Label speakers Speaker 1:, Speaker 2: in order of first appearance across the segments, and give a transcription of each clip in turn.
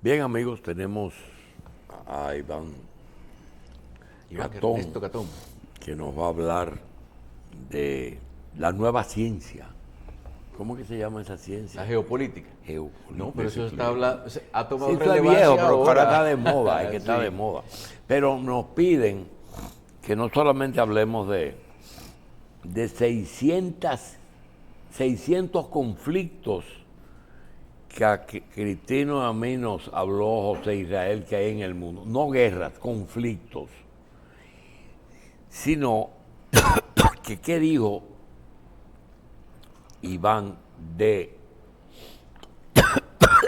Speaker 1: Bien, amigos, tenemos a Iván Gatón,
Speaker 2: Ernesto Gatón.
Speaker 1: que nos va a hablar de la nueva ciencia. ¿Cómo que se llama esa ciencia?
Speaker 2: La geopolítica.
Speaker 1: Geopolítica.
Speaker 2: No, pero eso ha tomado
Speaker 1: Sí, esto es
Speaker 2: relevancia
Speaker 1: viejo, pero ahora
Speaker 2: ahora.
Speaker 1: está de moda, es que está
Speaker 2: Sí.
Speaker 1: de moda. Pero nos piden que no solamente hablemos de 600 conflictos que a Cristino a mí nos habló José Israel que hay en el mundo. No guerras, conflictos. Sino que qué dijo Iván de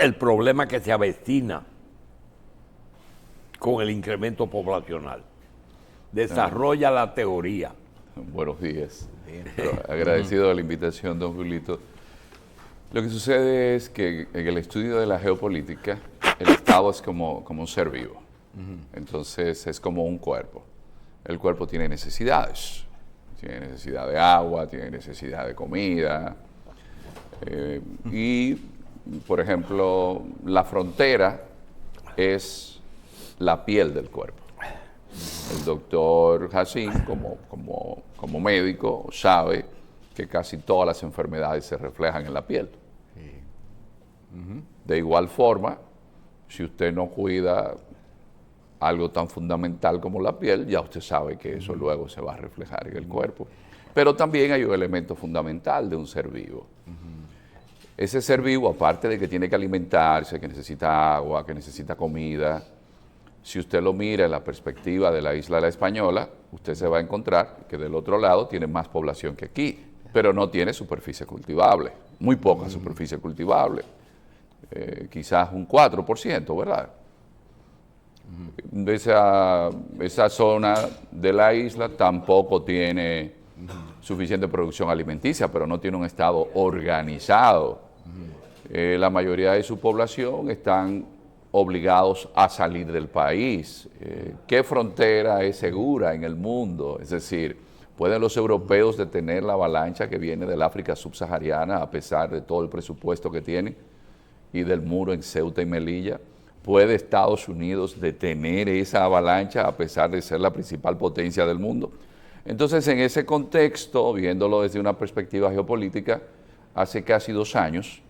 Speaker 1: el problema que se avecina con el incremento poblacional. Desarrolla la teoría.
Speaker 3: Buenos días.
Speaker 2: Bien.
Speaker 3: Agradecido de la invitación, don Julito. Lo que sucede es que en el estudio de la geopolítica, el Estado es como un ser vivo. Entonces es como un cuerpo. El cuerpo tiene necesidades. Tiene necesidad de agua, tiene necesidad de comida. Y, por ejemplo, la frontera es la piel del cuerpo. El doctor Hassin, como médico, sabe que casi todas las enfermedades se reflejan en la piel. De igual forma, si usted no cuida algo tan fundamental como la piel, ya usted sabe que eso luego se va a reflejar en el cuerpo. Pero también hay un elemento fundamental de un ser vivo. Ese ser vivo, aparte de que tiene que alimentarse, que necesita agua, que necesita comida, si usted lo mira en la perspectiva de la isla de la Española, usted se va a encontrar que del otro lado tiene más población que aquí, pero no tiene superficie cultivable, muy poca superficie cultivable, quizás un 4%, ¿verdad? Esa zona de la isla tampoco tiene suficiente producción alimenticia, pero no tiene un estado organizado. La mayoría de su población están obligados a salir del país. ¿Qué frontera es segura en el mundo? Es decir, ¿pueden los europeos detener la avalancha que viene del África subsahariana a pesar de todo el presupuesto que tienen y del muro en Ceuta y Melilla? ¿Puede Estados Unidos detener esa avalancha a pesar de ser la principal potencia del mundo? Entonces, en ese contexto, viéndolo desde una perspectiva geopolítica, hace casi 2 años,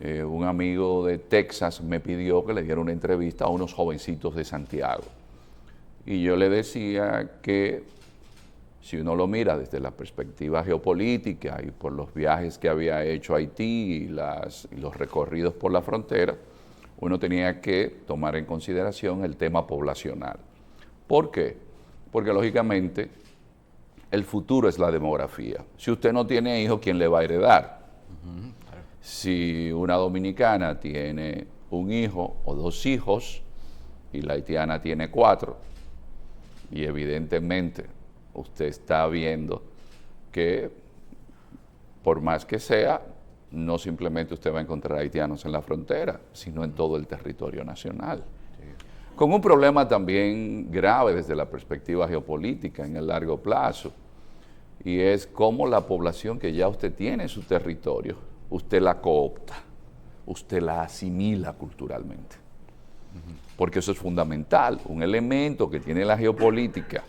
Speaker 3: un amigo de Texas me pidió que le diera una entrevista a unos jovencitos de Santiago. Y yo le decía que si uno lo mira desde la perspectiva geopolítica y por los viajes que había hecho a Haití y los recorridos por la frontera, uno tenía que tomar en consideración el tema poblacional. ¿Por qué? Porque lógicamente el futuro es la demografía. Si usted no tiene hijos, ¿quién le va a heredar? Si una dominicana tiene un hijo o 2 hijos y la haitiana tiene 4, y evidentemente usted está viendo que por más que sea, no simplemente usted va a encontrar haitianos en la frontera, sino en todo el territorio nacional. Con un problema también grave desde la perspectiva geopolítica en el largo plazo, y es cómo la población que ya usted tiene en su territorio, usted la coopta, usted la asimila culturalmente. Porque eso es fundamental, un elemento que tiene la geopolítica,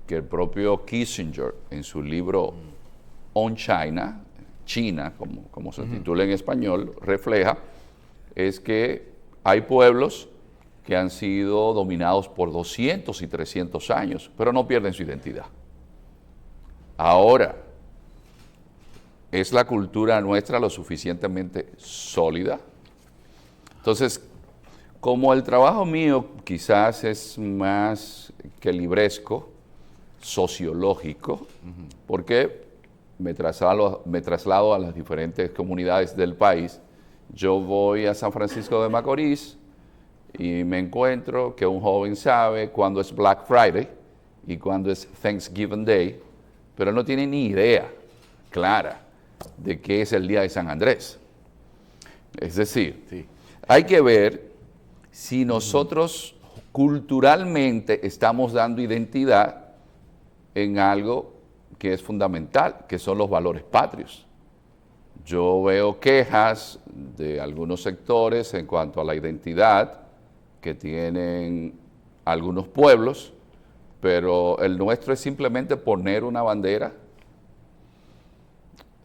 Speaker 3: que el propio Kissinger en su libro On China, China, como se titula en español, refleja, es que hay pueblos que han sido dominados por 200 y 300 años, pero no pierden su identidad. Ahora, ¿es la cultura nuestra lo suficientemente sólida? Entonces, como el trabajo mío quizás es más que libresco, sociológico, porque me traslado a las diferentes comunidades del país. Yo voy a San Francisco de Macorís y me encuentro que un joven sabe cuándo es Black Friday y cuándo es Thanksgiving Day, pero no tiene ni idea clara de qué es el Día de San Andrés. Es decir, hay que ver si nosotros culturalmente estamos dando identidad en algo que es fundamental, que son los valores patrios. Yo veo quejas de algunos sectores en cuanto a la identidad que tienen algunos pueblos, pero el nuestro es simplemente poner una bandera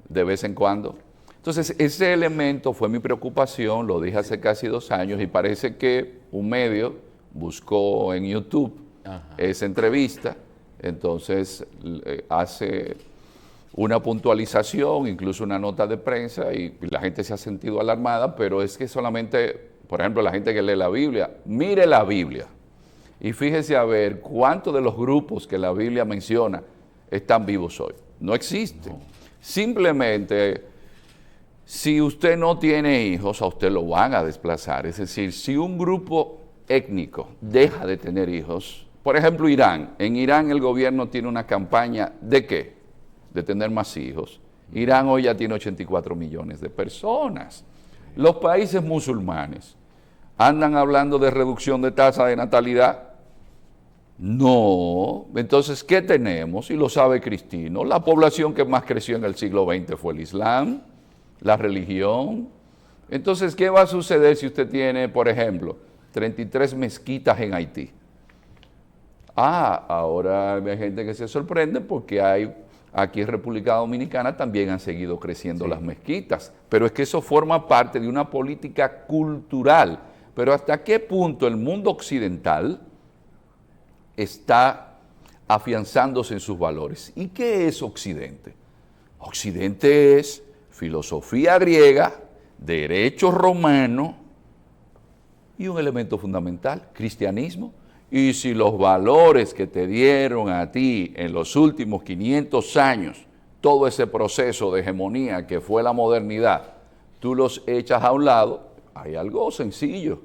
Speaker 3: de vez en cuando. Entonces, ese elemento fue mi preocupación, lo dije hace casi 2 años, y parece que un medio buscó en YouTube esa entrevista, entonces hace una puntualización, incluso una nota de prensa, y la gente se ha sentido alarmada, pero es que solamente, por ejemplo, la gente que lee la Biblia, mire la Biblia, y fíjese a ver cuántos de los grupos que la Biblia menciona están vivos hoy. No existen. Simplemente, si usted no tiene hijos, a usted lo van a desplazar. Es decir, si un grupo étnico deja de tener hijos, por ejemplo Irán, en Irán el gobierno tiene una campaña ¿de qué? De tener más hijos. Irán hoy ya tiene 84 millones de personas. Los países musulmanes andan hablando de reducción de tasa de natalidad. No, entonces, ¿qué tenemos? Y lo sabe Cristino, la población que más creció en el siglo XX fue el Islam, la religión. Entonces, ¿qué va a suceder si usted tiene, por ejemplo, 33 mezquitas en Haití? Ahora hay gente que se sorprende porque aquí en República Dominicana también han seguido creciendo las mezquitas, pero es que eso forma parte de una política cultural. Pero ¿hasta qué punto el mundo occidental está afianzándose en sus valores? ¿Y qué es Occidente? Occidente es filosofía griega, derecho romano y un elemento fundamental, cristianismo. Y si los valores que te dieron a ti en los últimos 500 años, todo ese proceso de hegemonía que fue la modernidad, tú los echas a un lado, hay algo sencillo,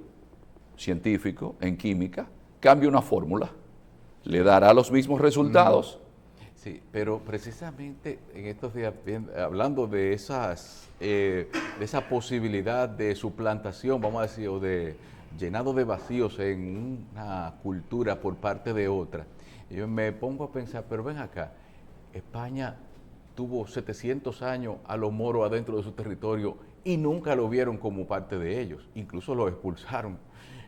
Speaker 3: científico, en química, cambia una fórmula, le dará los mismos resultados.
Speaker 2: Sí, pero precisamente en estos días, hablando de esa posibilidad de suplantación, vamos a decir, o de llenado de vacíos en una cultura por parte de otra, yo me pongo a pensar, pero ven acá, España tuvo 700 años a los moros adentro de su territorio y nunca lo vieron como parte de ellos, incluso los expulsaron.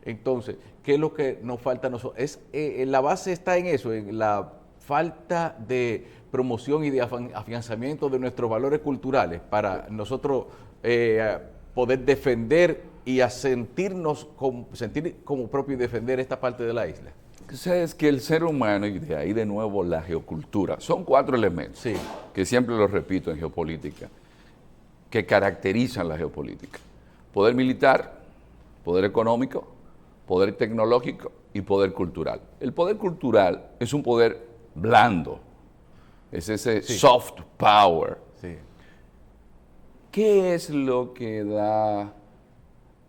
Speaker 2: Entonces, ¿qué es lo que nos falta a nosotros? La base está en eso, en la falta de promoción y de afianzamiento de nuestros valores culturales para nosotros poder defender y a sentir como propio y defender esta parte de la isla.
Speaker 3: Sabes que el ser humano, y de ahí de nuevo la geocultura, son 4 elementos que siempre los repito en geopolítica, que caracterizan la geopolítica: poder militar, poder económico, poder tecnológico y poder cultural. El poder cultural es un poder blando, es ese soft power.
Speaker 2: Sí.
Speaker 3: ¿Qué es lo que da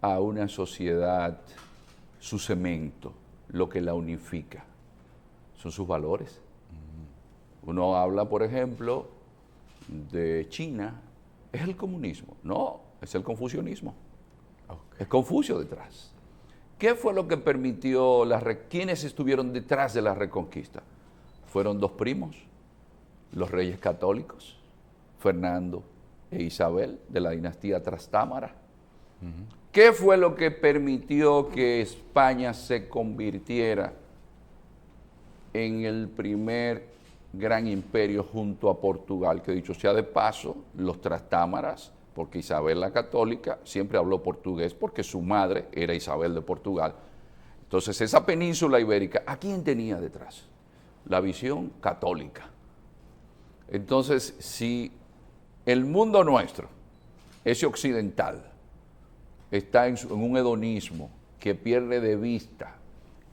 Speaker 3: a una sociedad su cemento, lo que la unifica? Son sus valores. Uno habla, por ejemplo, de China, ¿es el comunismo? No, es el confucianismo. Es Confucio detrás. ¿Qué fue lo que permitió quiénes estuvieron detrás de la reconquista? Fueron 2 primos, los reyes católicos, Fernando e Isabel, de la dinastía Trastámara. ¿Qué fue lo que permitió que España se convirtiera en el primer gran imperio junto a Portugal? Que dicho sea de paso, los Trastámaras, porque Isabel la católica siempre habló portugués porque su madre era Isabel de Portugal. Entonces esa península ibérica, ¿a quién tenía detrás? La visión católica. Entonces, si el mundo nuestro, ese occidental, está en un hedonismo que pierde de vista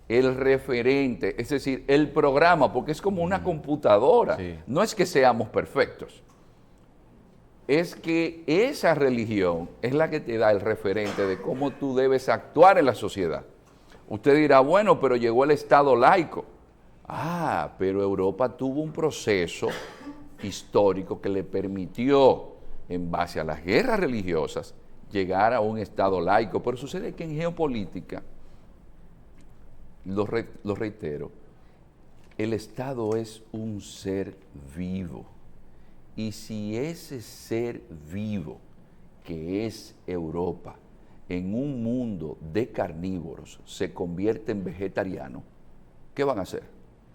Speaker 3: el referente, es decir, el programa, porque es como una computadora, no es que seamos perfectos, es que esa religión es la que te da el referente de cómo tú debes actuar en la sociedad. Usted dirá, bueno, pero llegó el Estado laico. Pero Europa tuvo un proceso histórico que le permitió, en base a las guerras religiosas, llegar a un Estado laico. Pero sucede que en geopolítica, lo reitero, el Estado es un ser vivo. Y si ese ser vivo que es Europa, en un mundo de carnívoros, se convierte en vegetariano, ¿qué van a hacer?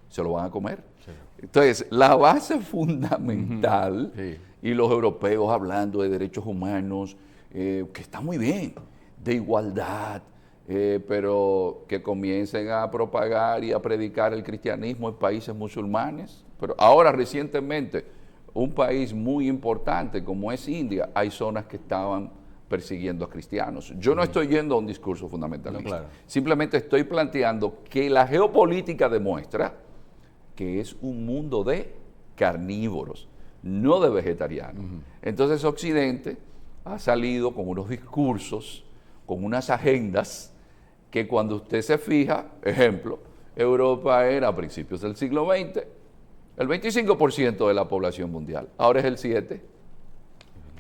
Speaker 3: ¿Se lo van a comer? Sí. Entonces, la base fundamental, sí, y los europeos hablando de derechos humanos, que está muy bien, de igualdad, pero que comiencen a propagar y a predicar el cristianismo en países musulmanes. Pero ahora, recientemente, un país muy importante como es India, hay zonas que estaban persiguiendo a cristianos. Yo no estoy yendo a un discurso fundamentalista, no, claro, simplemente estoy planteando que la geopolítica demuestra que es un mundo de carnívoros, no de vegetarianos. Entonces Occidente ha salido con unos discursos, con unas agendas, que cuando usted se fija, ejemplo, Europa era a principios del siglo XX el 25% de la población mundial, ahora es el 7%.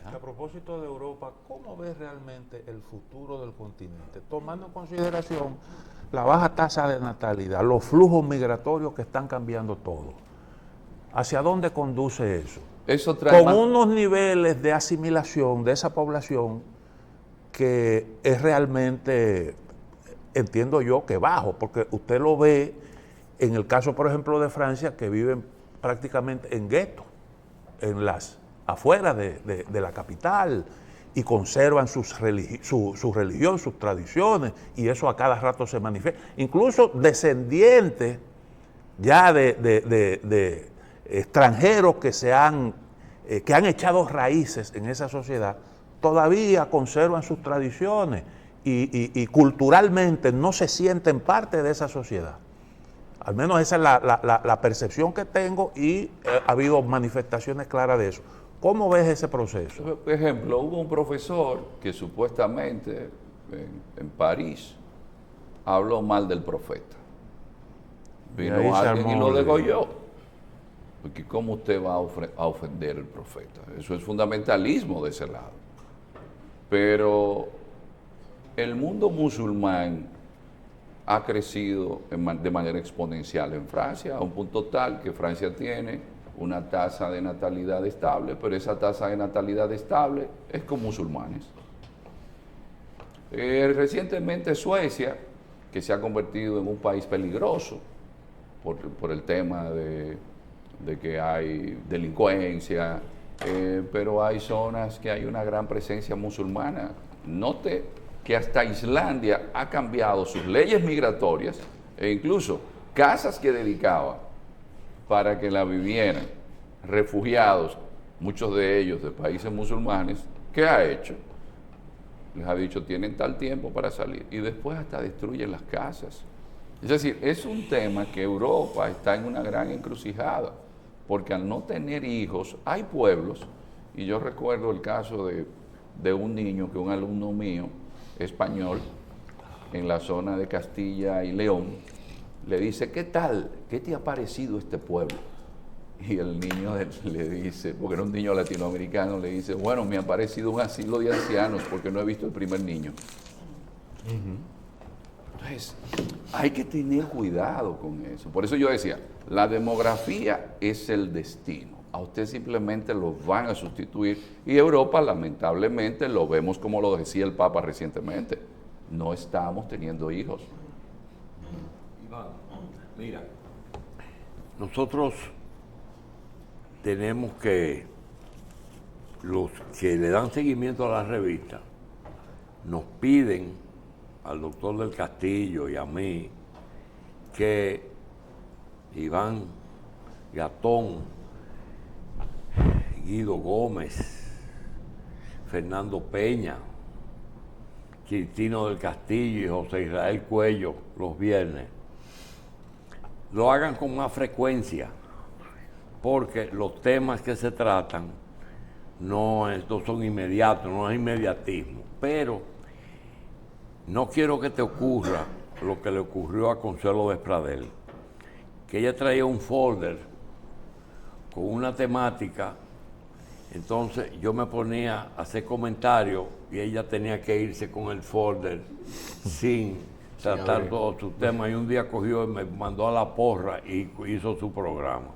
Speaker 4: A propósito de Europa, ¿cómo ves realmente el futuro del continente? Tomando en consideración la baja tasa de natalidad, los flujos migratorios que están cambiando todo. ¿Hacia dónde conduce eso?
Speaker 3: Eso trae
Speaker 4: con unos niveles de asimilación de esa población que es realmente, entiendo yo, que bajo, porque usted lo ve en el caso, por ejemplo, de Francia, que viven prácticamente en guetos, en las afuera de la capital, y conservan su religión, sus tradiciones, y eso a cada rato se manifiesta. Incluso descendientes ya de extranjeros que han echado raíces en esa sociedad, todavía conservan sus tradiciones y culturalmente no se sienten parte de esa sociedad. Al menos esa es la percepción que tengo, y ha habido manifestaciones claras de eso. ¿Cómo ves ese proceso?
Speaker 3: Por ejemplo, hubo un profesor que supuestamente en París habló mal del profeta. Vino alguien y lo degolló. Porque ¿cómo usted va a ofender al profeta? Eso es fundamentalismo de ese lado. Pero el mundo musulmán ha crecido de manera exponencial en Francia, a un punto tal que Francia tiene una tasa de natalidad estable, pero esa tasa de natalidad estable es con musulmanes. Recientemente Suecia, que se ha convertido en un país peligroso por el tema de que hay delincuencia, pero hay zonas que hay una gran presencia musulmana. Note que hasta Islandia ha cambiado sus leyes migratorias e incluso casas que dedicaba para que la vivieran refugiados, muchos de ellos de países musulmanes. ¿Qué ha hecho? Les ha dicho, tienen tal tiempo para salir, y después hasta destruyen las casas. Es decir, es un tema que Europa está en una gran encrucijada, porque al no tener hijos, hay pueblos, y yo recuerdo el caso de un niño, que un alumno mío, español, en la zona de Castilla y León, le dice, ¿qué tal? ¿Qué te ha parecido este pueblo? Y el niño le dice, porque era un niño latinoamericano, le dice, bueno, me ha parecido un asilo de ancianos porque no he visto el primer niño. Entonces, hay que tener cuidado con eso. Por eso yo decía, la demografía es el destino. A usted simplemente lo van a sustituir. Y Europa, lamentablemente, lo vemos como lo decía el Papa recientemente. No estamos teniendo hijos.
Speaker 1: Iván, mira, nosotros tenemos que, los que le dan seguimiento a la revista, nos piden al doctor del Castillo y a mí que Iván Gatón, Guido Gómez, Fernando Peña, Cristino del Castillo y José Israel Cuello los viernes lo hagan con más frecuencia, porque los temas que se tratan no son inmediatos, no es inmediatismo. Pero no quiero que te ocurra lo que le ocurrió a Consuelo Despradel, que ella traía un folder con una temática, entonces yo me ponía a hacer comentarios y ella tenía que irse con el folder sin tratar todos sus temas. Y un día cogió y me mandó a la porra y hizo su programa.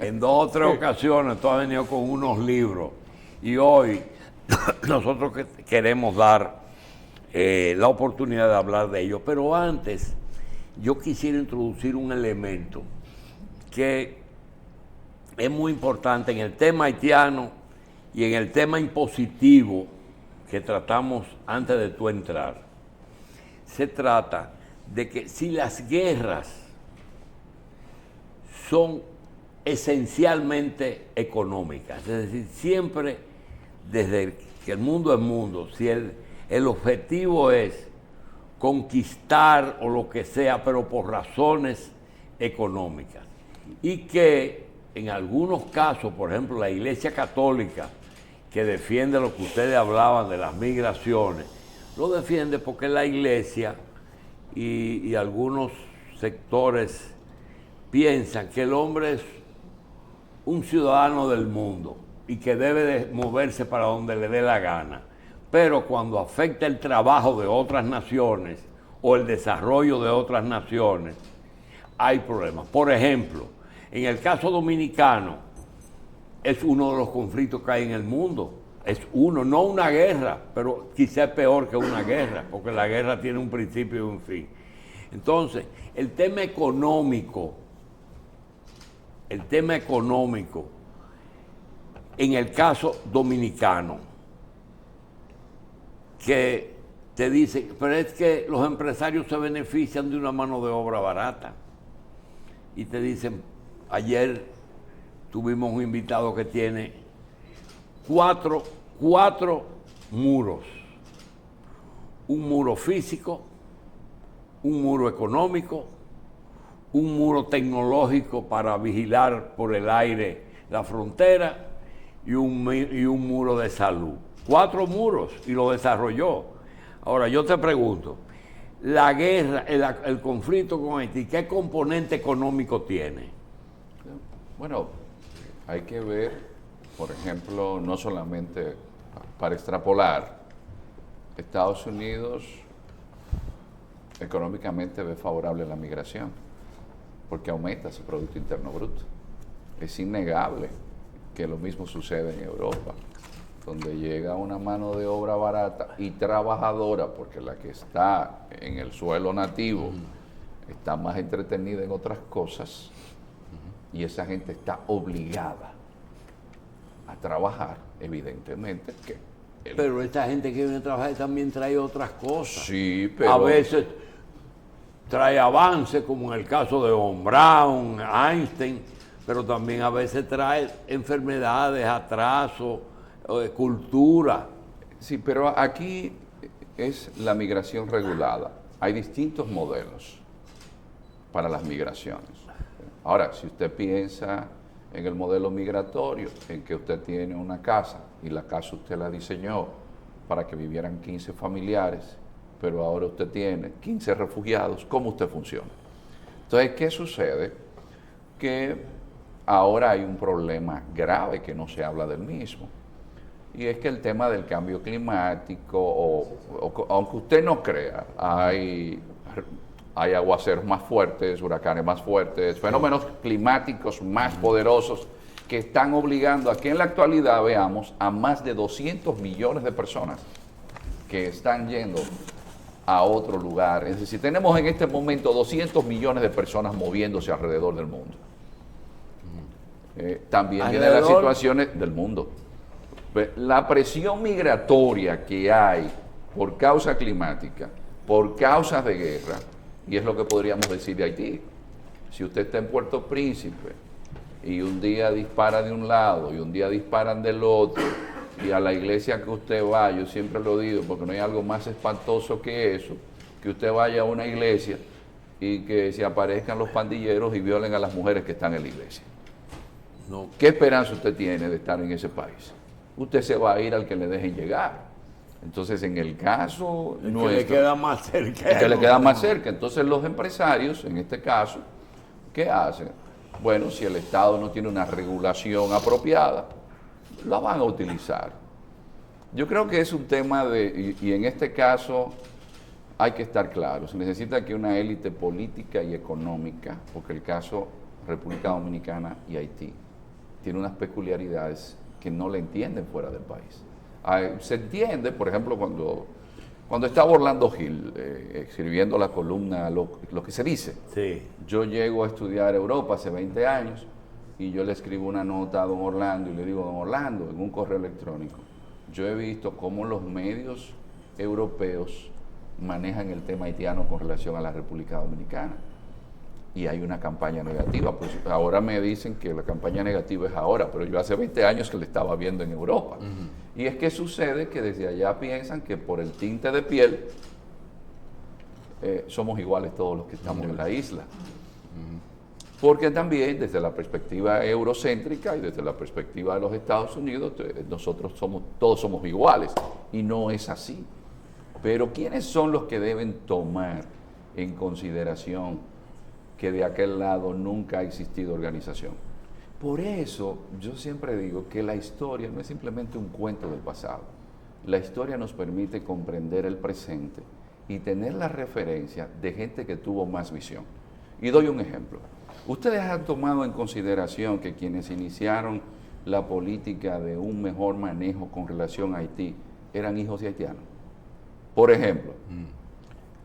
Speaker 1: En 2 o 3 ocasiones tú has venido con unos libros. Y hoy nosotros queremos dar la oportunidad de hablar de ellos. Pero antes, yo quisiera introducir un elemento que es muy importante en el tema haitiano y en el tema impositivo que tratamos antes de tú entrar. Se trata de que si las guerras son esencialmente económicas, es decir, siempre desde que el mundo es mundo, si el objetivo es conquistar o lo que sea, pero por razones económicas, y que en algunos casos, por ejemplo, la Iglesia Católica, que defiende lo que ustedes hablaban de las migraciones, lo defiende porque la Iglesia y algunos sectores piensan que el hombre es un ciudadano del mundo y que debe de moverse para donde le dé la gana. Pero cuando afecta el trabajo de otras naciones o el desarrollo de otras naciones, hay problemas. Por ejemplo, en el caso dominicano, es uno de los conflictos que hay en el mundo. Es uno, no una guerra, pero quizá es peor que una guerra, porque la guerra tiene un principio y un fin. Entonces, el tema económico, en el caso dominicano, que te dicen, pero es que los empresarios se benefician de una mano de obra barata. Y te dicen, ayer tuvimos un invitado que tiene cuatro muros. Un muro físico, un muro económico, un muro tecnológico para vigilar por el aire la frontera y un muro de salud. 4 muros, y lo desarrolló. Ahora yo te pregunto, la guerra, el conflicto con Haití, ¿qué componente económico tiene?
Speaker 3: Bueno, hay que ver, por ejemplo, no solamente para extrapolar, Estados Unidos económicamente ve favorable la migración, porque aumenta su Producto Interno Bruto. Es innegable que lo mismo sucede en Europa, donde llega una mano de obra barata y trabajadora, porque la que está en el suelo nativo está más entretenida en otras cosas, y esa gente está obligada a trabajar, evidentemente.
Speaker 1: Pero esta gente que viene a trabajar también trae otras cosas.
Speaker 3: Sí, pero...
Speaker 1: A veces trae avance, como en el caso de Von Braun, Einstein, pero también a veces trae enfermedades, atraso, cultura.
Speaker 3: Sí, pero aquí es la migración regulada. Hay distintos modelos para las migraciones. Ahora, si usted piensa en el modelo migratorio, en que usted tiene una casa y la casa usted la diseñó para que vivieran 15 familiares, pero ahora usted tiene 15 refugiados, ¿cómo usted funciona? Entonces, ¿qué sucede? Que ahora hay un problema grave que no se habla del mismo. Y es que el tema del cambio climático, aunque usted no crea, hay aguaceros más fuertes, huracanes más fuertes, fenómenos climáticos más poderosos que están obligando a que en la actualidad veamos a más de 200 millones de personas que están yendo a otro lugar. Es decir, tenemos en este momento 200 millones de personas moviéndose alrededor del mundo. También vienen las situaciones del mundo. La presión migratoria que hay por causa climática, por causas de guerra, y es lo que podríamos decir de Haití. Si usted está en Puerto Príncipe y un día dispara de un lado y un día disparan del otro, y a la iglesia que usted va, yo siempre lo digo, porque no hay algo más espantoso que eso, que usted vaya a una iglesia y que se aparezcan los pandilleros y violen a las mujeres que están en la iglesia.
Speaker 1: No.
Speaker 3: ¿Qué esperanza usted tiene de estar en ese país? Usted se va a ir al que le dejen llegar. Entonces, en el caso nuestro,
Speaker 1: que le queda más cerca.
Speaker 3: que le queda más cerca. Entonces, los empresarios, en este caso, ¿qué hacen? Bueno, si el Estado no tiene una regulación apropiada, la van a utilizar. Yo creo que es un tema y en este caso hay que estar claro, se necesita que una élite política y económica, porque el caso República Dominicana y Haití tiene unas peculiaridades que no le entienden fuera del país. Se entiende, por ejemplo, cuando estaba Orlando Gil escribiendo la columna lo que se dice.
Speaker 1: Sí.
Speaker 3: Yo llego a estudiar Europa hace 20 años y yo le escribo una nota a don Orlando y le digo, don Orlando, en un correo electrónico, yo he visto cómo los medios europeos manejan el tema haitiano con relación a la República Dominicana. Y hay una campaña negativa. Pues ahora me dicen que la campaña negativa es ahora, pero yo hace 20 años que la estaba viendo en Europa. Y es que sucede que desde allá piensan que por el tinte de piel somos iguales todos los que estamos en la isla. Porque también desde la perspectiva eurocéntrica y desde la perspectiva de los Estados Unidos, todos somos iguales. Y no es así. Pero ¿quiénes son los que deben tomar en consideración que de aquel lado nunca ha existido organización? Por eso yo siempre digo que la historia no es simplemente un cuento del pasado. La historia nos permite comprender el presente y tener la referencia de gente que tuvo más visión. Y doy un ejemplo. Ustedes han tomado en consideración que quienes iniciaron la política de un mejor manejo con relación a Haití eran hijos de haitianos. Por ejemplo,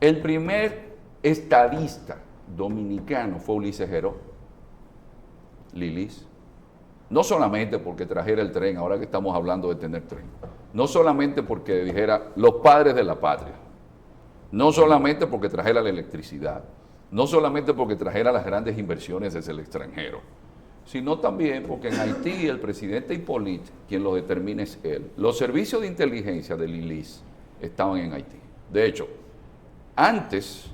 Speaker 3: el primer estadista dominicano fue Ulises Geró, Lilis. No solamente porque trajera el tren, ahora que estamos hablando de tener tren. No solamente porque dijera los padres de la patria. No solamente porque trajera la electricidad. No solamente porque trajera las grandes inversiones desde el extranjero. Sino también porque en Haití el presidente Hippolyte, quien lo determina es él. Los servicios de inteligencia de Lilis estaban en Haití. De hecho, antes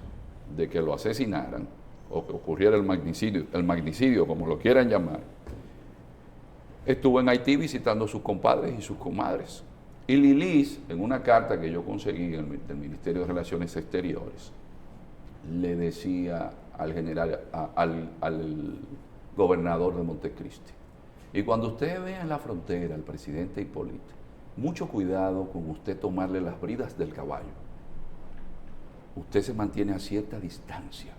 Speaker 3: de que lo asesinaran, o que ocurriera el magnicidio, como lo quieran llamar, estuvo en Haití visitando a sus compadres y sus comadres. Y Lilis, en una carta que yo conseguí del Ministerio de Relaciones Exteriores, le decía al general, al gobernador de Montecristi, y cuando usted vea en la frontera al presidente Hipólito, mucho cuidado con usted tomarle las bridas del caballo. Usted se mantiene a cierta distancia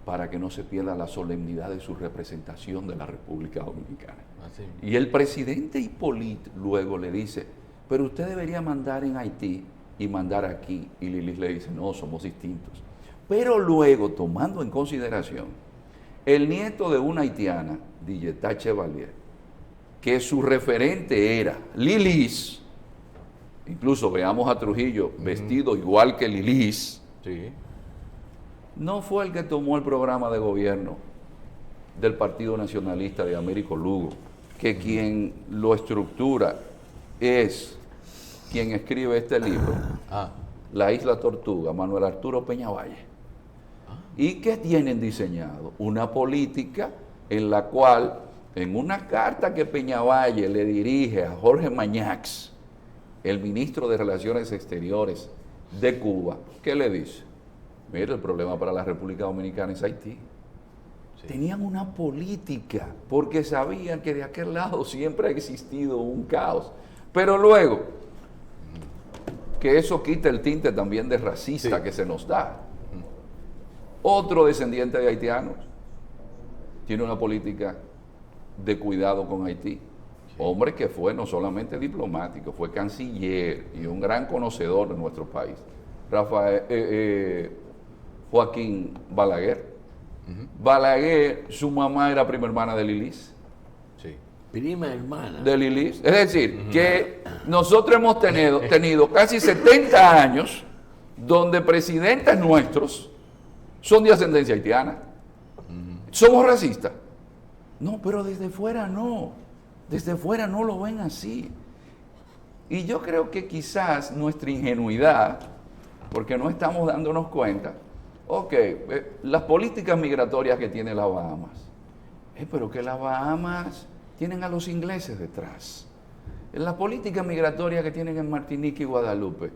Speaker 3: para que no se pierda la solemnidad de su representación de la República Dominicana.
Speaker 2: Así.
Speaker 3: Y el presidente Hipólito luego le dice, pero usted debería mandar en Haití y mandar aquí. Y Lilis le dice, no, somos distintos. Pero luego, tomando en consideración, el nieto de una haitiana, Dilletá Chevalier, que su referente era Lilis, incluso veamos a Trujillo vestido igual que Lilis,
Speaker 2: Sí.
Speaker 3: no fue el que tomó el programa de gobierno del Partido Nacionalista de Américo Lugo, que quien lo estructura es quien escribe este libro, La Isla Tortuga, Manuel Arturo Peñavalle. ¿Y qué tienen diseñado? Una política en la cual, en una carta que Peñavalle le dirige a Jorge Mañax, el ministro de Relaciones Exteriores de Cuba, ¿qué le dice? Mira, el problema para la República Dominicana es Haití. Sí. Tenían una política, porque sabían que de aquel lado siempre ha existido un caos. Pero luego, que eso quita el tinte también de racista que se nos da. Otro descendiente de haitianos tiene una política de cuidado con Haití. Hombre que fue no solamente diplomático, fue canciller y un gran conocedor de nuestro país. Joaquín Balaguer. Balaguer, su mamá era prima hermana de Lilis.
Speaker 2: Sí.
Speaker 1: Prima hermana.
Speaker 3: De Lilis. Es decir, que nosotros hemos tenido casi 70 años donde presidentes nuestros son de ascendencia haitiana. ¿Somos racistas? No, pero desde fuera no. Desde fuera no lo ven así. Y yo creo que quizás nuestra ingenuidad, porque no estamos dándonos cuenta, las políticas migratorias que tiene las Bahamas, pero que las Bahamas tienen a los ingleses detrás. En las políticas migratorias que tienen en Martinica y Guadalupe,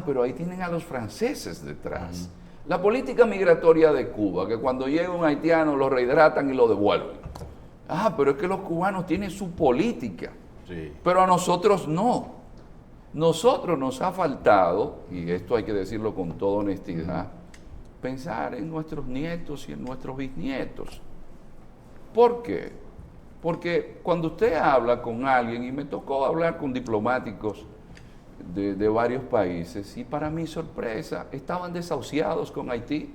Speaker 3: pero ahí tienen a los franceses detrás. La política migratoria de Cuba, que cuando llega un haitiano lo rehidratan y lo devuelven. Pero es que los cubanos tienen su política.
Speaker 2: Sí.
Speaker 3: Pero a nosotros no. Nosotros nos ha faltado, y esto hay que decirlo con toda honestidad, pensar en nuestros nietos y en nuestros bisnietos. ¿Por qué? Porque cuando usted habla con alguien, y me tocó hablar con diplomáticos de varios países, y para mi sorpresa, estaban desahuciados con Haití,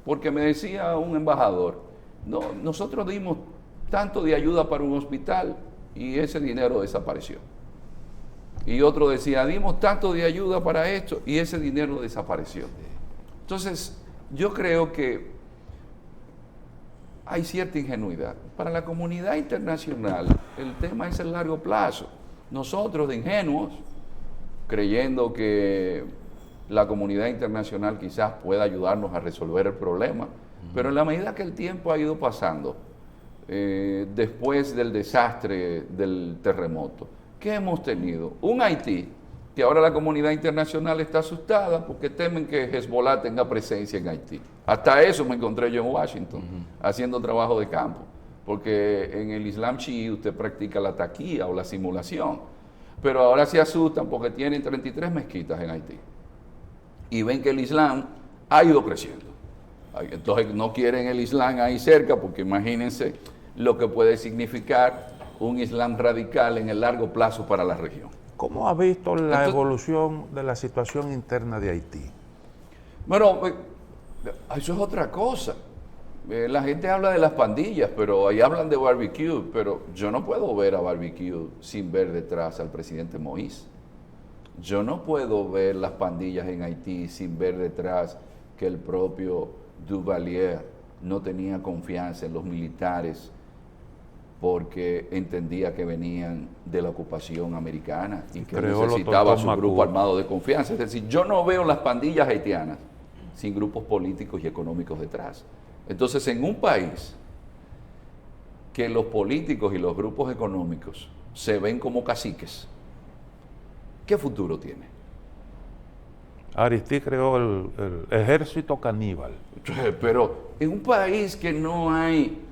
Speaker 3: porque me decía un embajador, no, nosotros dimos tanto de ayuda para un hospital y ese dinero desapareció. Y otro decía, dimos tanto de ayuda para esto y ese dinero desapareció. Entonces, yo creo que hay cierta ingenuidad. Para la comunidad internacional, el tema es el largo plazo. Nosotros de ingenuos, creyendo que la comunidad internacional quizás pueda ayudarnos a resolver el problema, pero en la medida que el tiempo ha ido pasando, después del desastre del terremoto, ¿qué hemos tenido? Un Haití, que ahora la comunidad internacional está asustada porque temen que Hezbollah tenga presencia en Haití. Hasta eso me encontré yo en Washington, haciendo trabajo de campo, porque en el Islam chií usted practica la taquía o la simulación, pero ahora se asustan porque tienen 33 mezquitas en Haití y ven que el Islam ha ido creciendo. Entonces no quieren el Islam ahí cerca porque imagínense lo que puede significar un Islam radical en el largo plazo para la región.
Speaker 4: ¿Cómo ha visto la evolución de la situación interna de Haití?
Speaker 3: Bueno, eso es otra cosa. La gente habla de las pandillas, pero ahí hablan de barbecue, pero yo no puedo ver a barbecue sin ver detrás al presidente Moïse. Yo no puedo ver las pandillas en Haití sin ver detrás que el propio Duvalier no tenía confianza en los militares porque entendía que venían de la ocupación americana y que necesitaba su grupo armado de confianza. Es decir, yo no veo las pandillas haitianas sin grupos políticos y económicos detrás. Entonces, en un país que los políticos y los grupos económicos se ven como caciques, ¿qué futuro tiene?
Speaker 4: Aristide creó el ejército caníbal.
Speaker 3: Pero en un país que no hay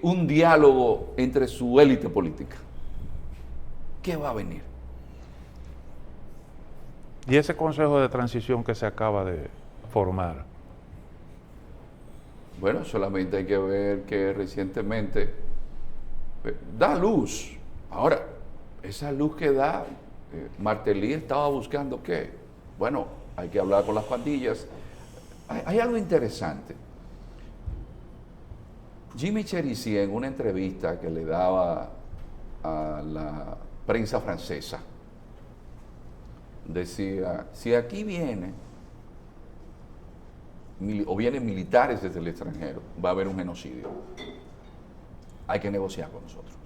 Speaker 3: un diálogo entre su élite política, ¿qué va a venir?
Speaker 4: Y ese consejo de transición que se acaba de formar.
Speaker 3: Bueno, solamente hay que ver que recientemente da luz. Ahora, esa luz que da, Martelly estaba buscando ¿qué? Bueno, hay que hablar con las pandillas. Hay algo interesante. Jimmy Cherizier, en una entrevista que le daba a la prensa francesa, decía, si aquí vienen militares desde el extranjero, va a haber un genocidio. Hay que negociar con nosotros.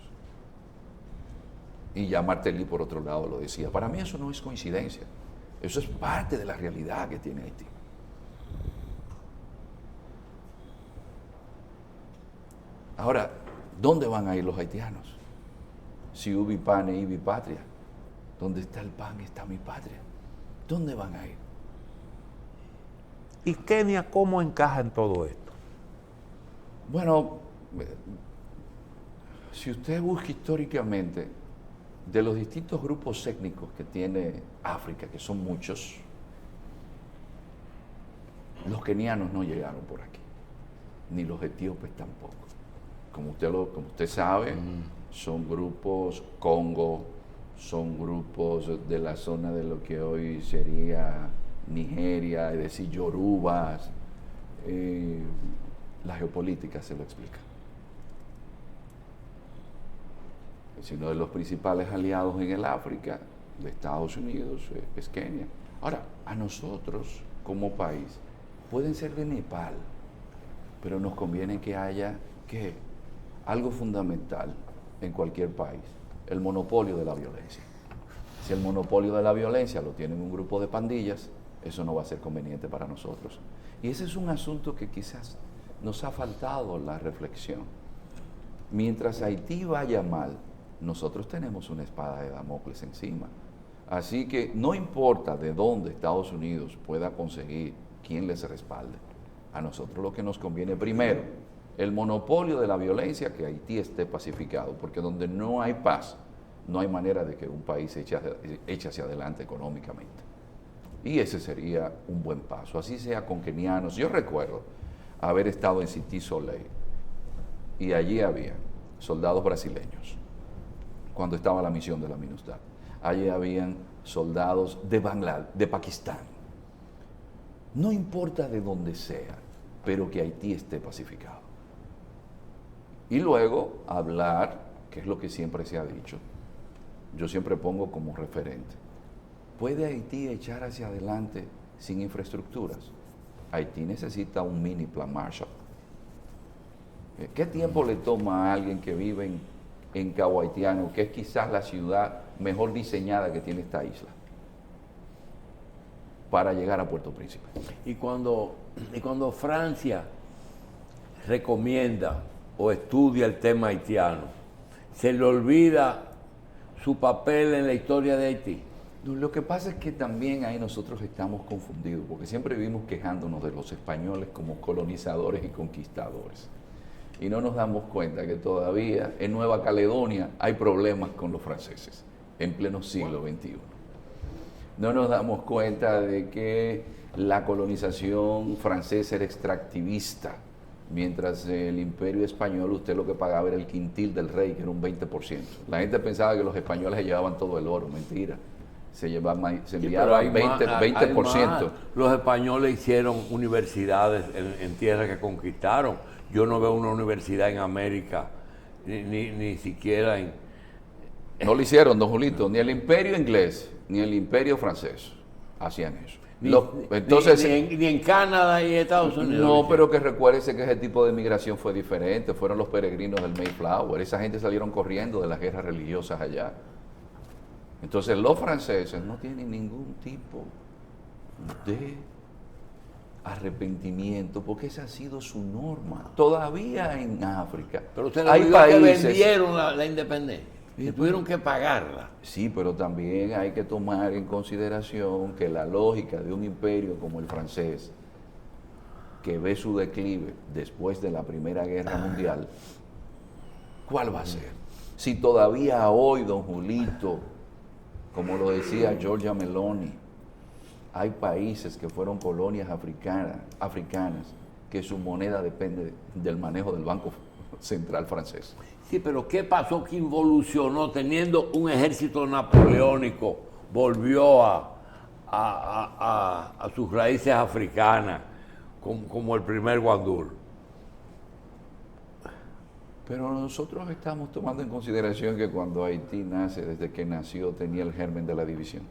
Speaker 3: Y ya Martelly, por otro lado, lo decía. Para mí eso no es coincidencia. Eso es parte de la realidad que tiene Haití. Ahora, ¿dónde van a ir los haitianos? Si ubi pane, ibi patria. ¿Dónde está el pan, está mi patria? ¿Dónde van a ir?
Speaker 4: ¿Y Kenia cómo encaja en todo esto?
Speaker 3: Bueno, si usted busca históricamente de los distintos grupos étnicos que tiene África, que son muchos, los kenianos no llegaron por aquí, ni los etíopes tampoco. Como usted sabe, son grupos Congo, son grupos de la zona de lo que hoy sería Nigeria, es decir, yorubas. La geopolítica se lo explica. Es uno de los principales aliados en el África de Estados Unidos es Kenia. Ahora, a nosotros como país, pueden ser de Nepal, pero nos conviene que haya algo fundamental en cualquier país, el monopolio de la violencia. Si el monopolio de la violencia lo tienen un grupo de pandillas, eso no va a ser conveniente para nosotros. Y ese es un asunto que quizás nos ha faltado la reflexión. Mientras Haití vaya mal, nosotros tenemos una espada de Damocles encima. Así que no importa de dónde Estados Unidos pueda conseguir quién les respalde. A nosotros lo que nos conviene primero, el monopolio de la violencia, que Haití esté pacificado, porque donde no hay paz, no hay manera de que un país se eche hacia adelante económicamente. Y ese sería un buen paso, así sea con kenianos. Yo recuerdo haber estado en Cité Soleil y allí había soldados brasileños, cuando estaba la misión de la MINUSTAH. Allí habían soldados de Bangladesh, de Pakistán. No importa de dónde sea, pero que Haití esté pacificado. Y luego hablar, que es lo que siempre se ha dicho, yo siempre pongo como referente, ¿puede Haití echar hacia adelante sin infraestructuras? Haití necesita un mini plan Marshall. ¿Qué tiempo le toma a alguien que vive en Cabo Haitiano, que es quizás la ciudad mejor diseñada que tiene esta isla, para llegar a Puerto Príncipe?
Speaker 1: Y cuando Francia recomienda o estudia el tema haitiano, se le olvida su papel en la historia de Haití.
Speaker 3: Lo que pasa es que también ahí nosotros estamos confundidos, porque siempre vivimos quejándonos de los españoles como colonizadores y conquistadores. Y no nos damos cuenta que todavía en Nueva Caledonia hay problemas con los franceses, en pleno siglo XXI. No nos damos cuenta de que la colonización francesa era extractivista, mientras el imperio español usted lo que pagaba era el quintil del rey, que era un 20%. La gente pensaba que los españoles se llevaban todo el oro, mentira. Se enviaba 20%.
Speaker 1: Los españoles hicieron universidades en tierras que conquistaron. Yo no veo una universidad en América, ni siquiera en...
Speaker 3: No lo hicieron, don Julito, ni el imperio inglés, ni el imperio francés hacían eso.
Speaker 1: Ni en Canadá y Estados Unidos.
Speaker 3: No, pero que recuérdese que ese tipo de migración fue diferente. Fueron los peregrinos del Mayflower. Esa gente salieron corriendo de las guerras religiosas allá. Entonces los franceses no tienen ningún tipo de arrepentimiento, porque esa ha sido su norma. Todavía en África
Speaker 1: pero usted
Speaker 3: hay países
Speaker 1: que vendieron la independencia y tuvieron que pagarla.
Speaker 3: Sí, pero también hay que tomar en consideración que la lógica de un imperio como el francés, que ve su declive después de la Primera Guerra Mundial, ¿cuál va a ser? Si todavía hoy, don Julito, como lo decía Giorgia Meloni, hay países que fueron colonias africanas que su moneda depende del manejo del Banco Central francés.
Speaker 1: Sí, pero ¿qué pasó que involucionó teniendo un ejército napoleónico? Volvió a sus raíces africanas, como el primer Guandul.
Speaker 3: Pero nosotros estamos tomando en consideración que cuando Haití nace, desde que nació, tenía el germen de la división.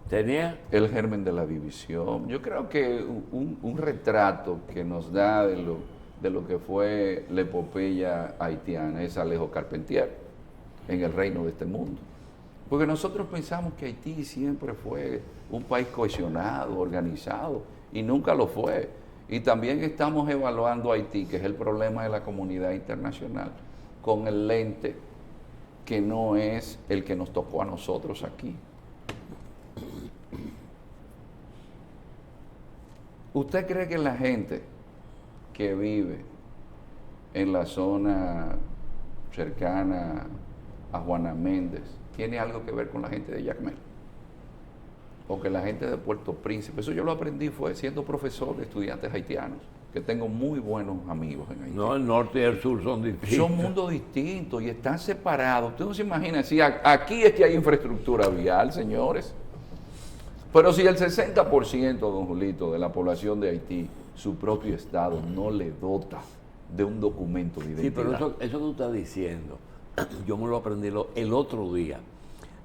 Speaker 1: ¿Tenía?
Speaker 3: El germen de la división. Yo creo que un retrato que nos da de lo que fue la epopeya haitiana es Alejo Carpentier en El Reino de este Mundo. Porque nosotros pensamos que Haití siempre fue un país cohesionado, organizado, y nunca lo fue. Y también estamos evaluando Haití, que es el problema de la comunidad internacional, con el lente que no es el que nos tocó a nosotros aquí. ¿Usted cree que la gente que vive en la zona cercana a Juana Méndez tiene algo que ver con la gente de Jacmel? O que la gente de Puerto Príncipe. Eso yo lo aprendí fue siendo profesor de estudiantes haitianos, que tengo muy buenos amigos en Haití.
Speaker 1: No, el norte y el sur son distintos.
Speaker 3: Son mundos distintos y están separados. Usted no se imagina, si aquí es que hay infraestructura vial, señores. Pero si el 60%, don Julito, de la población de Haití, su propio Estado no le dota de un documento de identidad.
Speaker 1: Sí, pero eso que tú estás diciendo, yo me lo aprendí el otro día.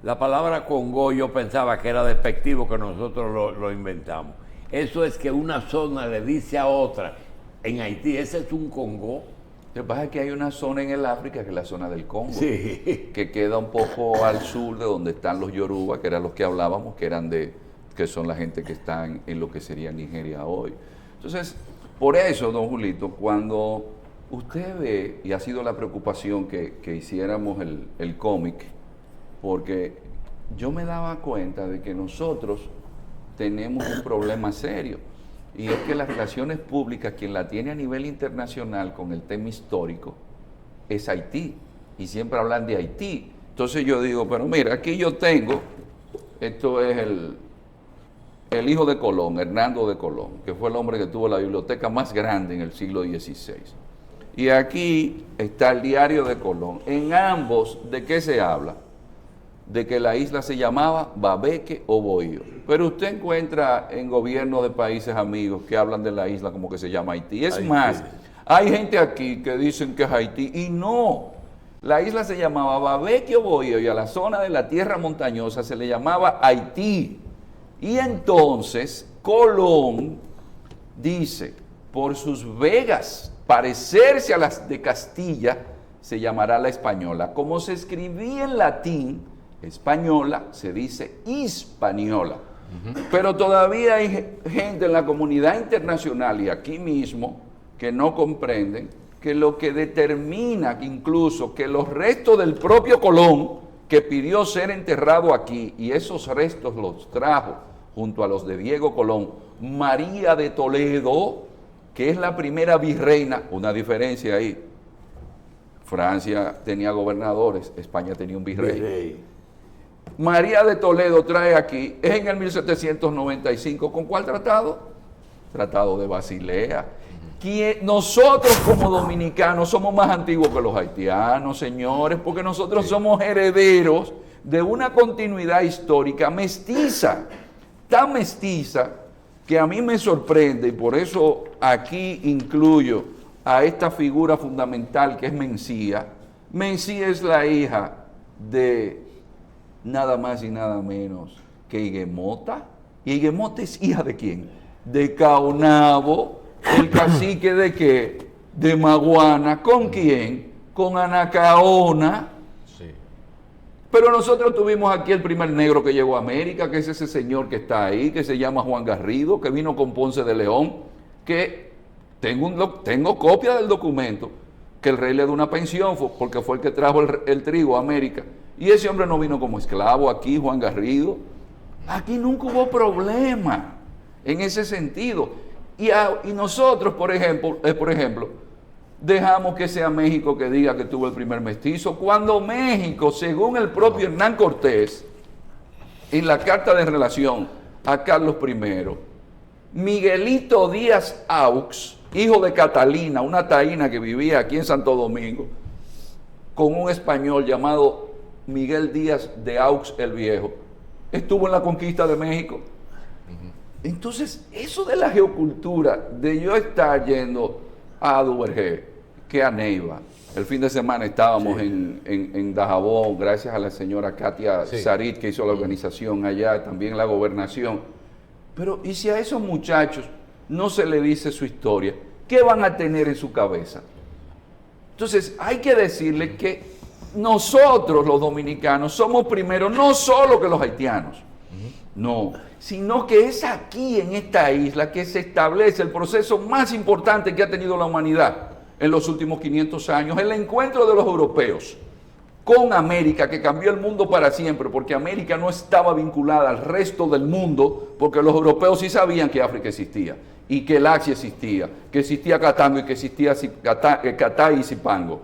Speaker 1: La palabra Congo yo pensaba que era despectivo, que nosotros lo inventamos. Eso es que una zona le dice a otra, en Haití, ese es un Congo.
Speaker 3: Lo que pasa es que hay una zona en el África, que es la zona del Congo,
Speaker 1: sí,
Speaker 3: que queda un poco al sur de donde están los Yoruba, que eran los que hablábamos, que son la gente que están en lo que sería Nigeria hoy. Entonces, por eso, don Julito, cuando usted ve, y ha sido la preocupación que hiciéramos el cómic, porque yo me daba cuenta de que nosotros tenemos un problema serio, y es que las relaciones públicas, quien la tiene a nivel internacional con el tema histórico, es Haití, y siempre hablan de Haití, Entonces yo digo, pero mira, aquí yo tengo, esto es el hijo de Colón, Hernando de Colón, que fue el hombre que tuvo la biblioteca más grande en el siglo XVI. Y aquí está el diario de Colón. En ambos, ¿de qué se habla? De que la isla se llamaba Babeque o Bohío. Pero usted encuentra en gobiernos de países amigos que hablan de la isla como que se llama Haití. Es más, hay gente aquí que dicen que es Haití y no. La isla se llamaba Babeque o Bohío y a la zona de la tierra montañosa se le llamaba Haití. Y entonces Colón dice, por sus vegas parecerse a las de Castilla, se llamará la española. Como se escribía en latín, española, se dice hispaniola. Pero todavía hay gente en la comunidad internacional y aquí mismo que no comprenden que lo que determina incluso que los restos del propio Colón, que pidió ser enterrado aquí, y esos restos los trajo junto a los de Diego Colón, María de Toledo, que es la primera virreina, una diferencia ahí. Francia tenía gobernadores, España tenía un virrey. María de Toledo trae aquí, es en el 1795, ¿con cuál tratado? Tratado de Basilea. Nosotros como dominicanos somos más antiguos que los haitianos, señores, porque nosotros somos herederos de una continuidad histórica mestiza, tan mestiza que a mí me sorprende, y por eso aquí incluyo a esta figura fundamental que es Mencía. Mencía es la hija de nada más y nada menos que Higuemota. ¿Y Higuemota es hija de quién? De Caonabo, el cacique de qué? De Maguana. ¿Con quién? Con Anacaona.
Speaker 2: Sí.
Speaker 3: Pero nosotros tuvimos aquí el primer negro que llegó a América, que es ese señor que está ahí, que se llama Juan Garrido, que vino con Ponce de León, que tengo copia del documento, que el rey le dio una pensión porque fue el que trajo el trigo a América. Y ese hombre no vino como esclavo aquí, Juan Garrido. Aquí nunca hubo problema en ese sentido. Y nosotros, por ejemplo, dejamos que sea México que diga que tuvo el primer mestizo, cuando México, según el propio Hernán Cortés, en la carta de relación a Carlos I, Miguelito Díaz Aux, hijo de Catalina, una taína que vivía aquí en Santo Domingo, con un español llamado Miguel Díaz de Aux el Viejo, estuvo en la conquista de México. Entonces, eso de la geocultura, de yo estar yendo a Duvergé, que a Neiva, el fin de semana estábamos en Dajabón, gracias a la señora Katia Sarit, que hizo la organización allá, también la gobernación. Pero, ¿y si a esos muchachos no se le dice su historia? ¿Qué van a tener en su cabeza? Entonces, hay que decirle que nosotros, los dominicanos, somos primero no solo que los haitianos, no, sino que es aquí en esta isla que se establece el proceso más importante que ha tenido la humanidad en los últimos 500 años, el encuentro de los europeos con América, que cambió el mundo para siempre, porque América no estaba vinculada al resto del mundo, porque los europeos sí sabían que África existía, y que el Asia existía, que existía Catango y que existía Catay y Zipango.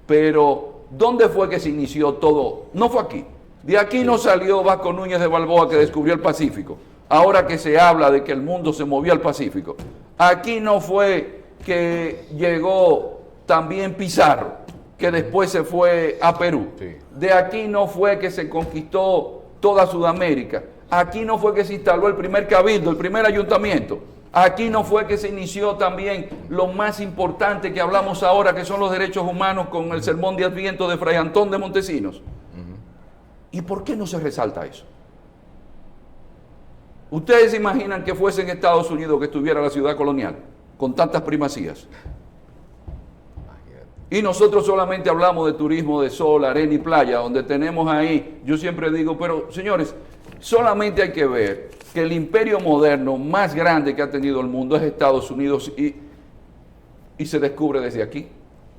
Speaker 3: Pero, ¿dónde fue que se inició todo? No fue aquí. De aquí no salió Vasco Núñez de Balboa, que descubrió el Pacífico. Ahora que se habla de que el mundo se movió al Pacífico. Aquí no fue que llegó también Pizarro, que después se fue a Perú. De aquí no fue que se conquistó toda Sudamérica. Aquí no fue que se instaló el primer cabildo, el primer ayuntamiento. Aquí no fue que se inició también lo más importante que hablamos ahora, que son los derechos humanos, con el sermón de Adviento de Fray Antón de Montesinos. ¿Y por qué no se resalta eso? ¿Ustedes se imaginan que fuese en Estados Unidos que estuviera la ciudad colonial con tantas primacías? Y nosotros solamente hablamos de turismo de sol, arena y playa, donde tenemos ahí, yo siempre digo, pero señores, solamente hay que ver que el imperio moderno más grande que ha tenido el mundo es Estados Unidos y se descubre desde aquí.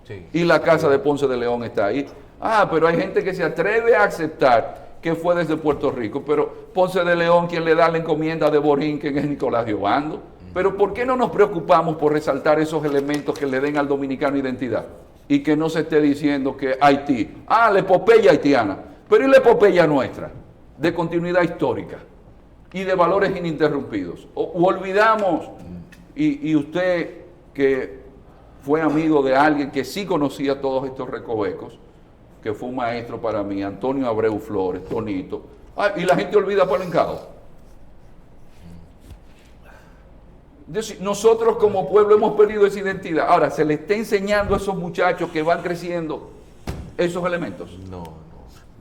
Speaker 3: Sí. Y la casa de Ponce de León está ahí. Ah, pero hay gente que se atreve a aceptar que fue desde Puerto Rico, pero Ponce de León, quien le da la encomienda de Borinquen es Nicolás de Obando. Pero ¿por qué no nos preocupamos por resaltar esos elementos que le den al dominicano identidad? Y que no se esté diciendo que Haití, la epopeya haitiana. Pero ¿y la epopeya nuestra de continuidad histórica y de valores ininterrumpidos? ¿O olvidamos, y usted que fue amigo de alguien que sí conocía todos estos recovecos, que fue un maestro para mí, Antonio Abreu Flores, Tonito, y la gente olvida Palencao? Nosotros como pueblo hemos perdido esa identidad. Ahora, se le está enseñando a esos muchachos que van creciendo esos elementos.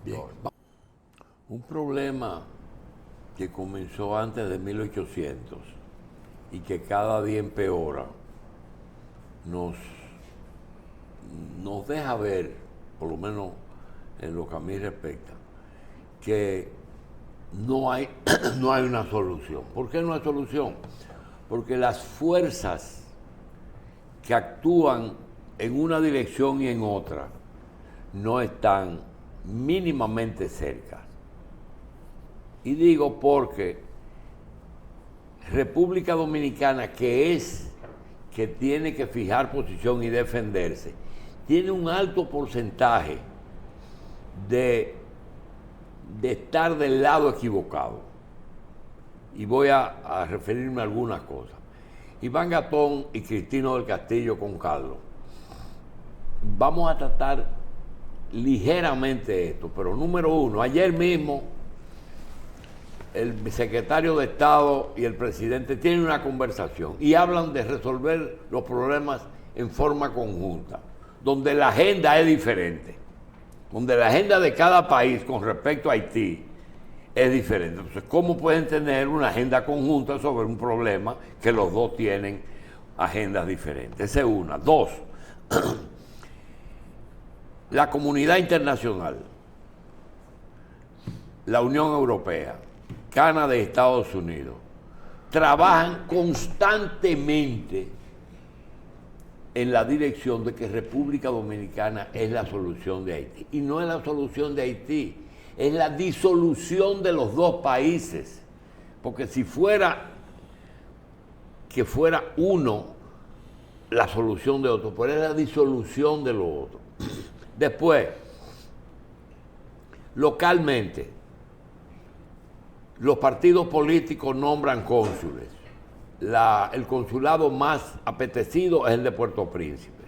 Speaker 1: Bien. Un problema que comenzó antes de 1800 y que cada día empeora, nos deja ver, por lo menos en lo que a mí respecta, que no hay una solución. ¿Por qué no hay solución? Porque las fuerzas que actúan en una dirección y en otra no están mínimamente cerca. Y digo porque República Dominicana, que tiene que fijar posición y defenderse, tiene un alto porcentaje de estar del lado equivocado. Y voy a referirme a algunas cosas. Iván Gatón y Cristino del Castillo con Carlos. Vamos a tratar ligeramente esto, pero número uno, ayer mismo el secretario de Estado y el presidente tienen una conversación y hablan de resolver los problemas en forma conjunta, donde la agenda es diferente, donde la agenda de cada país con respecto a Haití es diferente. Entonces, ¿cómo pueden tener una agenda conjunta sobre un problema que los dos tienen agendas diferentes? Esa es una. Dos, la comunidad internacional, la Unión Europea, Canadá y Estados Unidos, trabajan constantemente en la dirección de que República Dominicana es la solución de Haití. Y no es la solución de Haití, es la disolución de los dos países. Porque si fuera que fuera uno la solución de otro, pero es la disolución de los otros. Después, localmente, los partidos políticos nombran cónsules. El consulado más apetecido es el de Puerto Príncipe.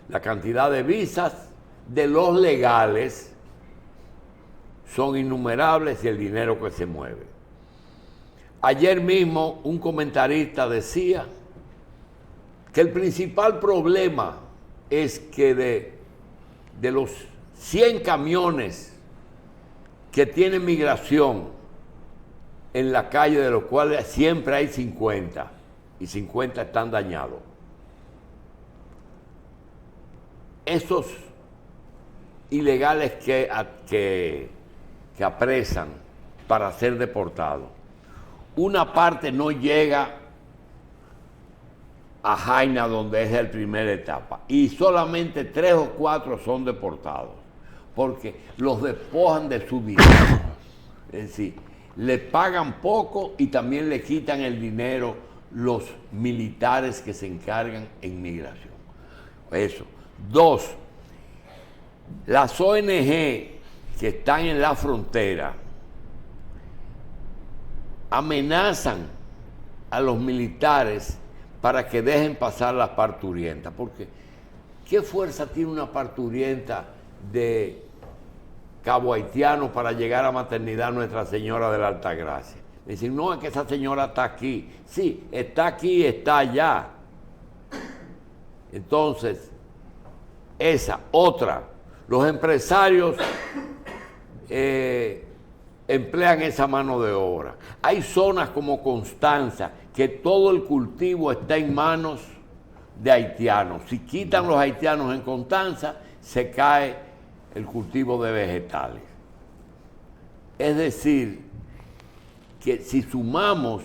Speaker 1: La cantidad de visas de los legales son innumerables y el dinero que se mueve. Ayer mismo un comentarista decía que el principal problema es que de los 100 camiones que tienen migración en la calle, de los cuales siempre hay 50 y 50 están dañados, esos ilegales que apresan para ser deportados, una parte no llega a Jaina, donde es la primera etapa, y solamente 3 o 4 son deportados, porque los despojan de su dinero. Es decir, le pagan poco y también le quitan el dinero los militares que se encargan en migración. Eso. 2, las ONG que están en la frontera amenazan a los militares para que dejen pasar las parturientas, porque ¿qué fuerza tiene una parturienta de Cabo Haitiano para llegar a Maternidad Nuestra Señora de la Altagracia? Dicen, no, es que esa señora está aquí. Sí, está aquí y está allá. Entonces, esa, otra, los empresarios emplean esa mano de obra. Hay zonas como Constanza que todo el cultivo está en manos de haitianos. Si quitan los haitianos en Constanza, se cae el cultivo de vegetales. Es decir, que si sumamos,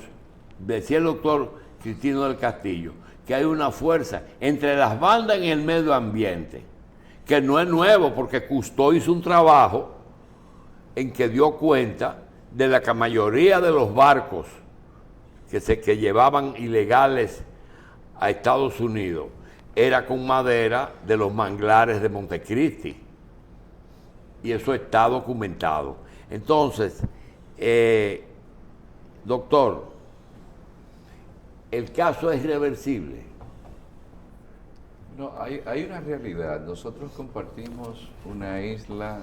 Speaker 1: decía el doctor Cristino del Castillo, que hay una fuerza entre las bandas en el medio ambiente, que no es nuevo, porque Cousteau hizo un trabajo en que dio cuenta de la que la mayoría de los barcos que llevaban ilegales a Estados Unidos era con madera de los manglares de Montecristi. y eso está documentado. Entonces, doctor, ¿el caso es irreversible?
Speaker 3: No, hay una realidad. Nosotros compartimos una isla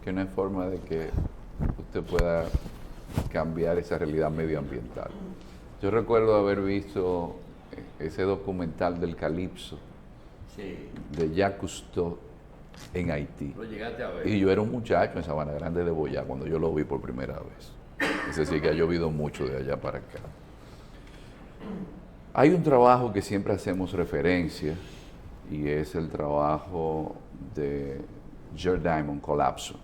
Speaker 3: que no hay forma de que usted pueda cambiar esa realidad medioambiental. Yo recuerdo haber visto ese documental del Calipso,
Speaker 1: Sí.
Speaker 3: de Jacques Cousteau en Haití.
Speaker 1: Lo llegaste a ver.
Speaker 3: Y yo era un muchacho en Sabana Grande de Boyá cuando yo lo vi por primera vez. Es decir, que ha llovido mucho de allá para acá. Hay un trabajo que siempre hacemos referencia y es el trabajo de Jared Diamond, Colapso.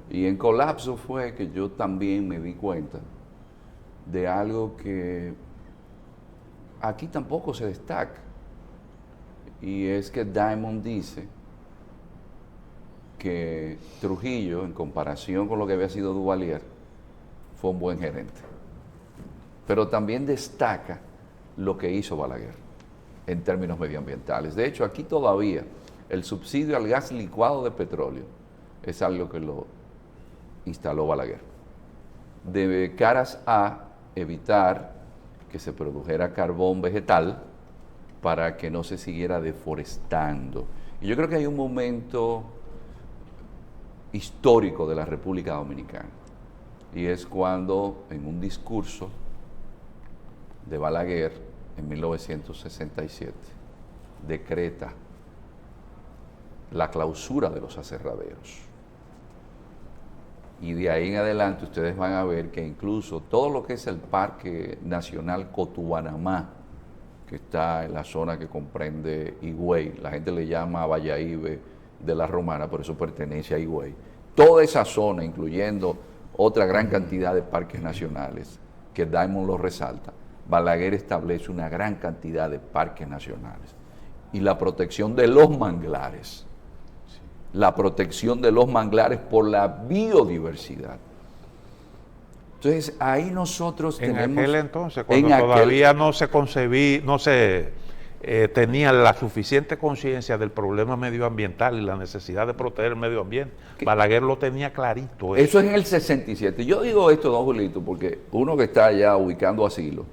Speaker 3: Y en Colapso fue que yo también me di cuenta de algo que aquí tampoco se destaca. Y es que Diamond dice que Trujillo, en comparación con lo que había sido Duvalier, fue un buen gerente. Pero también destaca lo que hizo Balaguer en términos medioambientales. De hecho, aquí todavía el subsidio al gas licuado de petróleo es algo que lo instaló Balaguer, de caras a evitar que se produjera carbón vegetal para que no se siguiera deforestando. Y yo creo que hay un momento histórico de la República Dominicana, y es cuando en un discurso de Balaguer en 1967 decreta la clausura de los aserraderos. Y de ahí en adelante ustedes van a ver que incluso todo lo que es el Parque Nacional Cotubanamá, que está en la zona que comprende Higüey, la gente le llama Valladolid de la Romana, por eso pertenece a Higüey. Toda esa zona, incluyendo otra gran cantidad de parques nacionales, que Diamond lo resalta, Balaguer establece una gran cantidad de parques nacionales. Y la protección de los manglares, la protección de los manglares por la biodiversidad. Entonces, ahí nosotros
Speaker 4: en
Speaker 3: tenemos...
Speaker 4: aquel entonces, cuando todavía no se concebía, no se tenía la suficiente conciencia del problema medioambiental y la necesidad de proteger el medio ambiente, Balaguer lo tenía clarito.
Speaker 3: Eso es en el 67. Yo digo esto, don Julito, porque uno que está allá ubicando asilo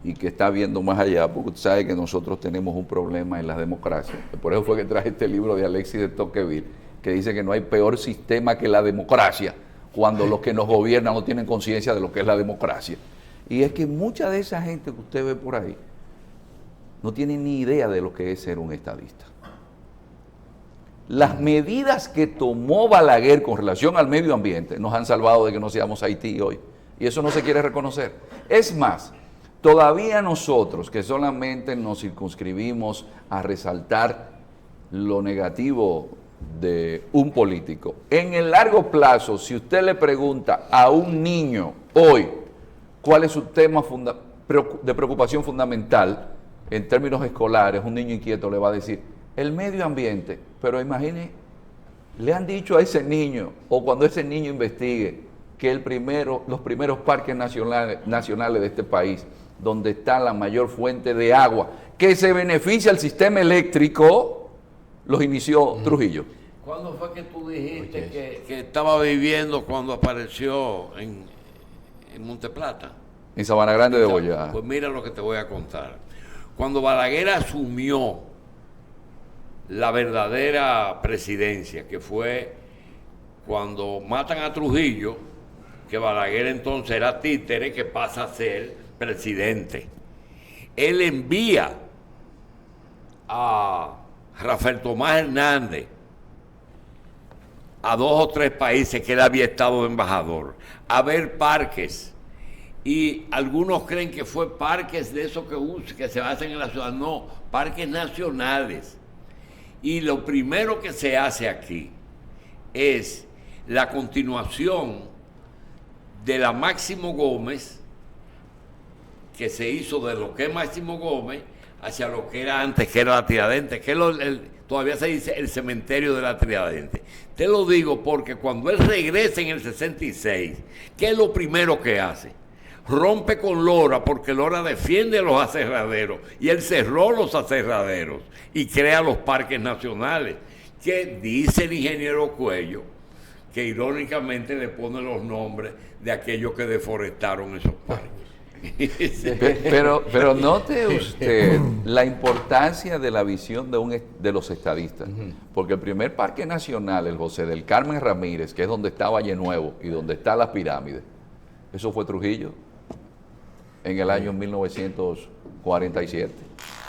Speaker 3: y que está viendo más allá, porque usted sabe que nosotros tenemos un problema en la democracia. Por eso fue que traje este libro de Alexis de Tocqueville, que dice que no hay peor sistema que la democracia, cuando los que nos gobiernan no tienen conciencia de lo que es la democracia. Y es que mucha de esa gente que usted ve por ahí no tiene ni idea de lo que es ser un estadista. Las medidas que tomó Balaguer con relación al medio ambiente nos han salvado de que no seamos Haití hoy. Y eso no se quiere reconocer. Es más, todavía nosotros que solamente nos circunscribimos a resaltar lo negativo de un político, en el largo plazo, si usted le pregunta a un niño hoy cuál es su tema de preocupación fundamental en términos escolares, un niño inquieto le va a decir el medio ambiente. Pero imagine, le han dicho a ese niño, o cuando ese niño investigue, que los primeros parques nacionales de este país, donde está la mayor fuente de agua, que se beneficia al sistema eléctrico, los inició Trujillo.
Speaker 1: ¿Cuándo fue que tú dijiste que estaba viviendo cuando apareció en Monteplata?
Speaker 3: En Sabana Grande de Boyá.
Speaker 1: Pues mira lo que te voy a contar. Cuando Balaguer asumió la verdadera presidencia, que fue cuando matan a Trujillo, que Balaguer entonces era títere, que pasa a ser presidente. Él envía a Rafael Tomás Hernández a 2 o 3 países que él había estado de embajador a ver parques, y algunos creen que fue parques de esos que se hacen en la ciudad. No, parques nacionales. Y lo primero que se hace aquí es la continuación de la Máximo Gómez, que se hizo de lo que es Máximo Gómez hacia lo que era antes, que era la Tiradentes, que todavía se dice el cementerio de la Tiradentes. Te lo digo porque cuando él regresa en el 66, ¿qué es lo primero que hace? Rompe con Lora, porque Lora defiende a los aserraderos, y él cerró los aserraderos y crea los parques nacionales. que dice el ingeniero Cuello, que irónicamente le pone los nombres de aquellos que deforestaron esos parques.
Speaker 3: Pero note usted la importancia de la visión de los estadistas, porque el primer parque nacional, el José del Carmen Ramírez, que es donde está Valle Nuevo y donde están las pirámides, eso fue Trujillo en el año 1947.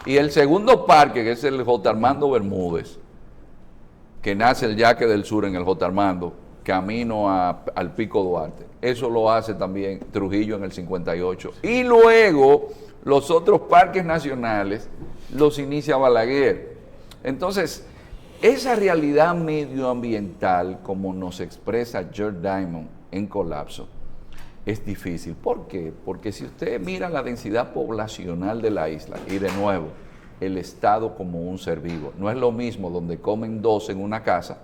Speaker 3: Y el segundo parque, que es el J. Armando Bermúdez, que nace el Yaque del Sur en el J. Armando, camino al Pico Duarte. Eso lo hace también Trujillo en el 58. Y luego los otros parques nacionales los inicia Balaguer. Entonces, esa realidad medioambiental, como nos expresa George Diamond en Colapso, es difícil. ¿Por qué? Porque si usted mira la densidad poblacional de la isla, y de nuevo, el Estado como un ser vivo, no es lo mismo donde comen 2 en una casa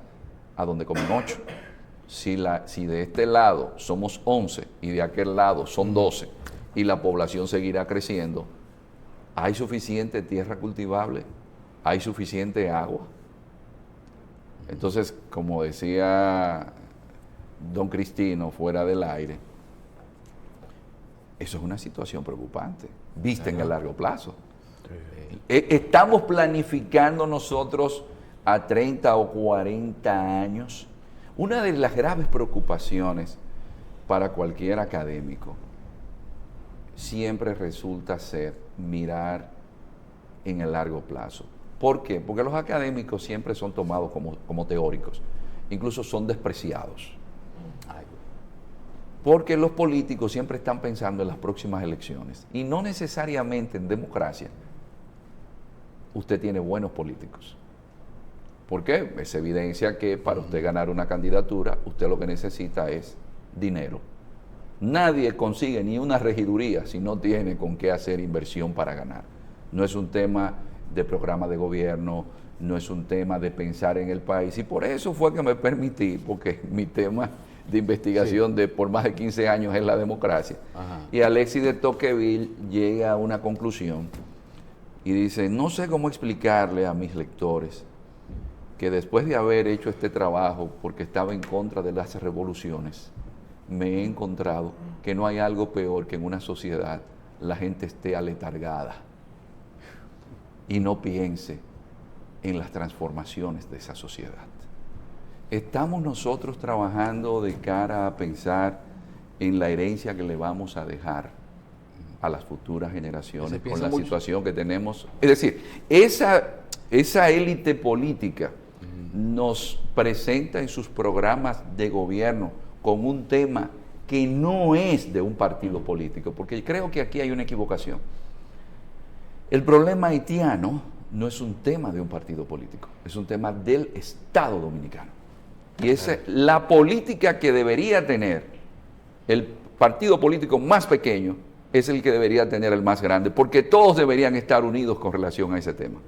Speaker 3: a donde comen 8. Si de este lado somos 11 y de aquel lado son 12 y la población seguirá creciendo, ¿hay suficiente tierra cultivable? ¿Hay suficiente agua? Entonces, como decía don Cristino fuera del aire, eso es una situación preocupante, vista en el largo plazo. Estamos planificando nosotros a 30 o 40 años. Una de las graves preocupaciones para cualquier académico siempre resulta ser mirar en el largo plazo. ¿Por qué? Porque los académicos siempre son tomados como teóricos, incluso son despreciados. Porque los políticos siempre están pensando en las próximas elecciones y no necesariamente en democracia usted tiene buenos políticos. ¿Por qué? Es evidencia que para usted ganar una candidatura, usted lo que necesita es dinero. Nadie consigue ni una regiduría si no tiene con qué hacer inversión para ganar. No es un tema de programa de gobierno, no es un tema de pensar en el país. Y por eso fue que me permití, porque mi tema de investigación de por más de 15 años es la democracia. Ajá. Y Alexis de Tocqueville llega a una conclusión y dice, no sé cómo explicarle a mis lectores que después de haber hecho este trabajo, porque estaba en contra de las revoluciones, me he encontrado que no hay algo peor que en una sociedad la gente esté aletargada y no piense en las transformaciones de esa sociedad. Estamos nosotros trabajando de cara a pensar en la herencia que le vamos a dejar a las futuras generaciones con la situación que tenemos. Es decir, esa élite política nos presenta en sus programas de gobierno con un tema que no es de un partido político, porque creo que aquí hay una equivocación. El problema haitiano no es un tema de un partido político, es un tema del Estado dominicano. Y esa es la política que debería tener el partido político más pequeño, es el que debería tener el más grande, porque todos deberían estar unidos con relación a ese tema.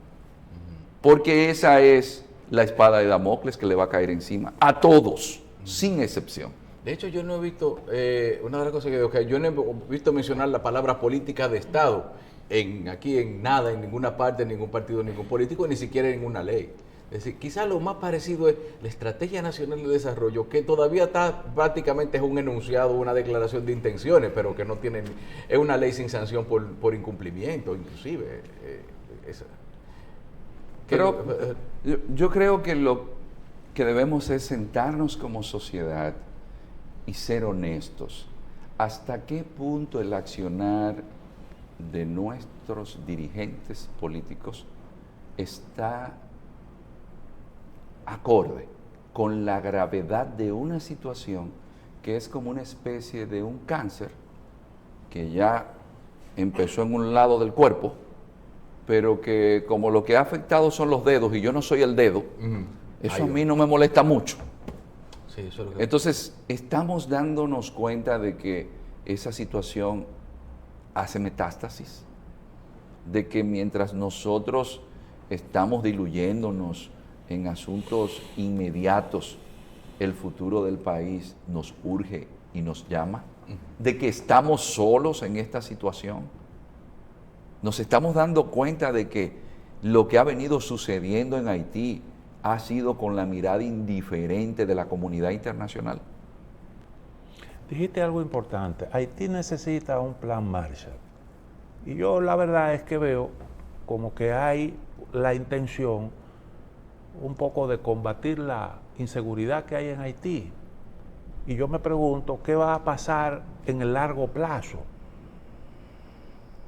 Speaker 3: Porque esa es la espada de Damocles que le va a caer encima a todos, sin excepción.
Speaker 2: De hecho, yo no he visto, una de las cosas que yo no he visto mencionar la palabra política de Estado aquí en nada, en ninguna parte, en ningún partido, en ningún político, ni siquiera en ninguna ley. Es decir, quizás lo más parecido es la Estrategia Nacional de Desarrollo, que todavía está prácticamente es un enunciado, una declaración de intenciones, pero que no tiene, es una ley sin sanción por incumplimiento, inclusive.
Speaker 3: Pero yo creo que lo que debemos es sentarnos como sociedad y ser honestos. ¿Hasta qué punto el accionar de nuestros dirigentes políticos está acorde con la gravedad de una situación que es como una especie de un cáncer que ya empezó en un lado del cuerpo, pero que como lo que ha afectado son los dedos y yo no soy el dedo, eso a mí no me molesta mucho.
Speaker 2: Sí, eso es lo que...
Speaker 3: Entonces, estamos dándonos cuenta de que esa situación hace metástasis, de que mientras nosotros estamos diluyéndonos en asuntos inmediatos, el futuro del país nos urge y nos llama, de que estamos solos en esta situación. Nos estamos dando cuenta de que lo que ha venido sucediendo en Haití ha sido con la mirada indiferente de la comunidad internacional.
Speaker 4: Dijiste algo importante. Haití necesita un plan Marshall. Y yo la verdad es que veo como que hay la intención un poco de combatir la inseguridad que hay en Haití. Y yo me pregunto, ¿qué va a pasar en el largo plazo?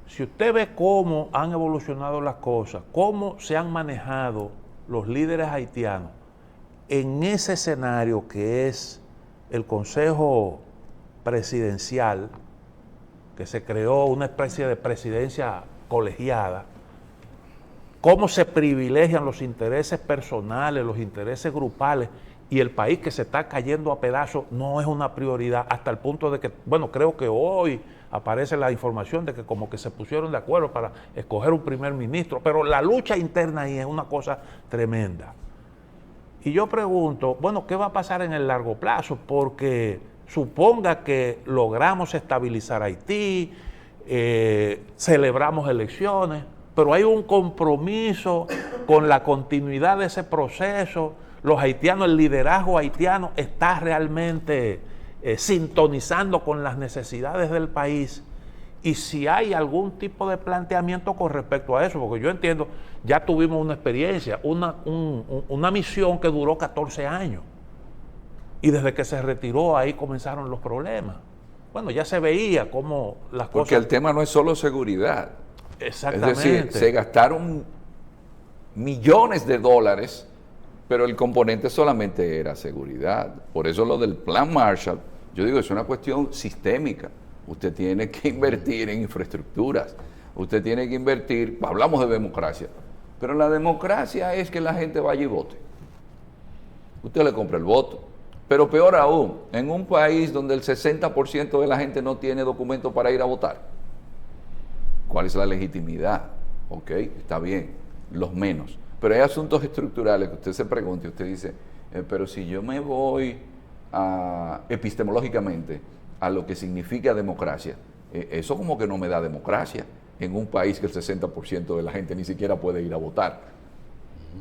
Speaker 4: Si usted ve cómo han evolucionado las cosas, cómo se han manejado los líderes haitianos en ese escenario que es el Consejo Presidencial, que se creó una especie de presidencia colegiada, cómo se privilegian los intereses personales, los intereses grupales, y el país que se está cayendo a pedazos no es una prioridad, hasta el punto de que, bueno, creo que hoy aparece la información de que como que se pusieron de acuerdo para escoger un primer ministro, pero la lucha interna ahí es una cosa tremenda. Y yo pregunto, bueno, ¿qué va a pasar en el largo plazo? Porque suponga que logramos estabilizar Haití, celebramos elecciones, pero hay un compromiso con la continuidad de ese proceso. Los haitianos, el liderazgo haitiano está realmente sintonizando con las necesidades del país, y si hay algún tipo de planteamiento con respecto a eso, porque yo entiendo, ya tuvimos una experiencia, una misión que duró 14 años, y desde que se retiró ahí comenzaron los problemas. Bueno, ya se veía cómo las cosas...
Speaker 3: Porque el tema no es solo seguridad.
Speaker 4: Exactamente.
Speaker 3: Es decir, se gastaron millones de dólares, pero el componente solamente era seguridad. Por eso lo del Plan Marshall, yo digo, es una cuestión sistémica. Usted tiene que invertir en infraestructuras, usted tiene que invertir, hablamos de democracia, pero la democracia es que la gente vaya y vote. Usted le compra el voto. Pero peor aún, en un país donde el 60% de la gente no tiene documento para ir a votar, ¿cuál es la legitimidad? Ok, está bien, los menos. Pero hay asuntos estructurales que usted se pregunta y usted dice, pero si yo me voy epistemológicamente a lo que significa democracia, eso como que no me da democracia en un país que el 60% de la gente ni siquiera puede ir a votar.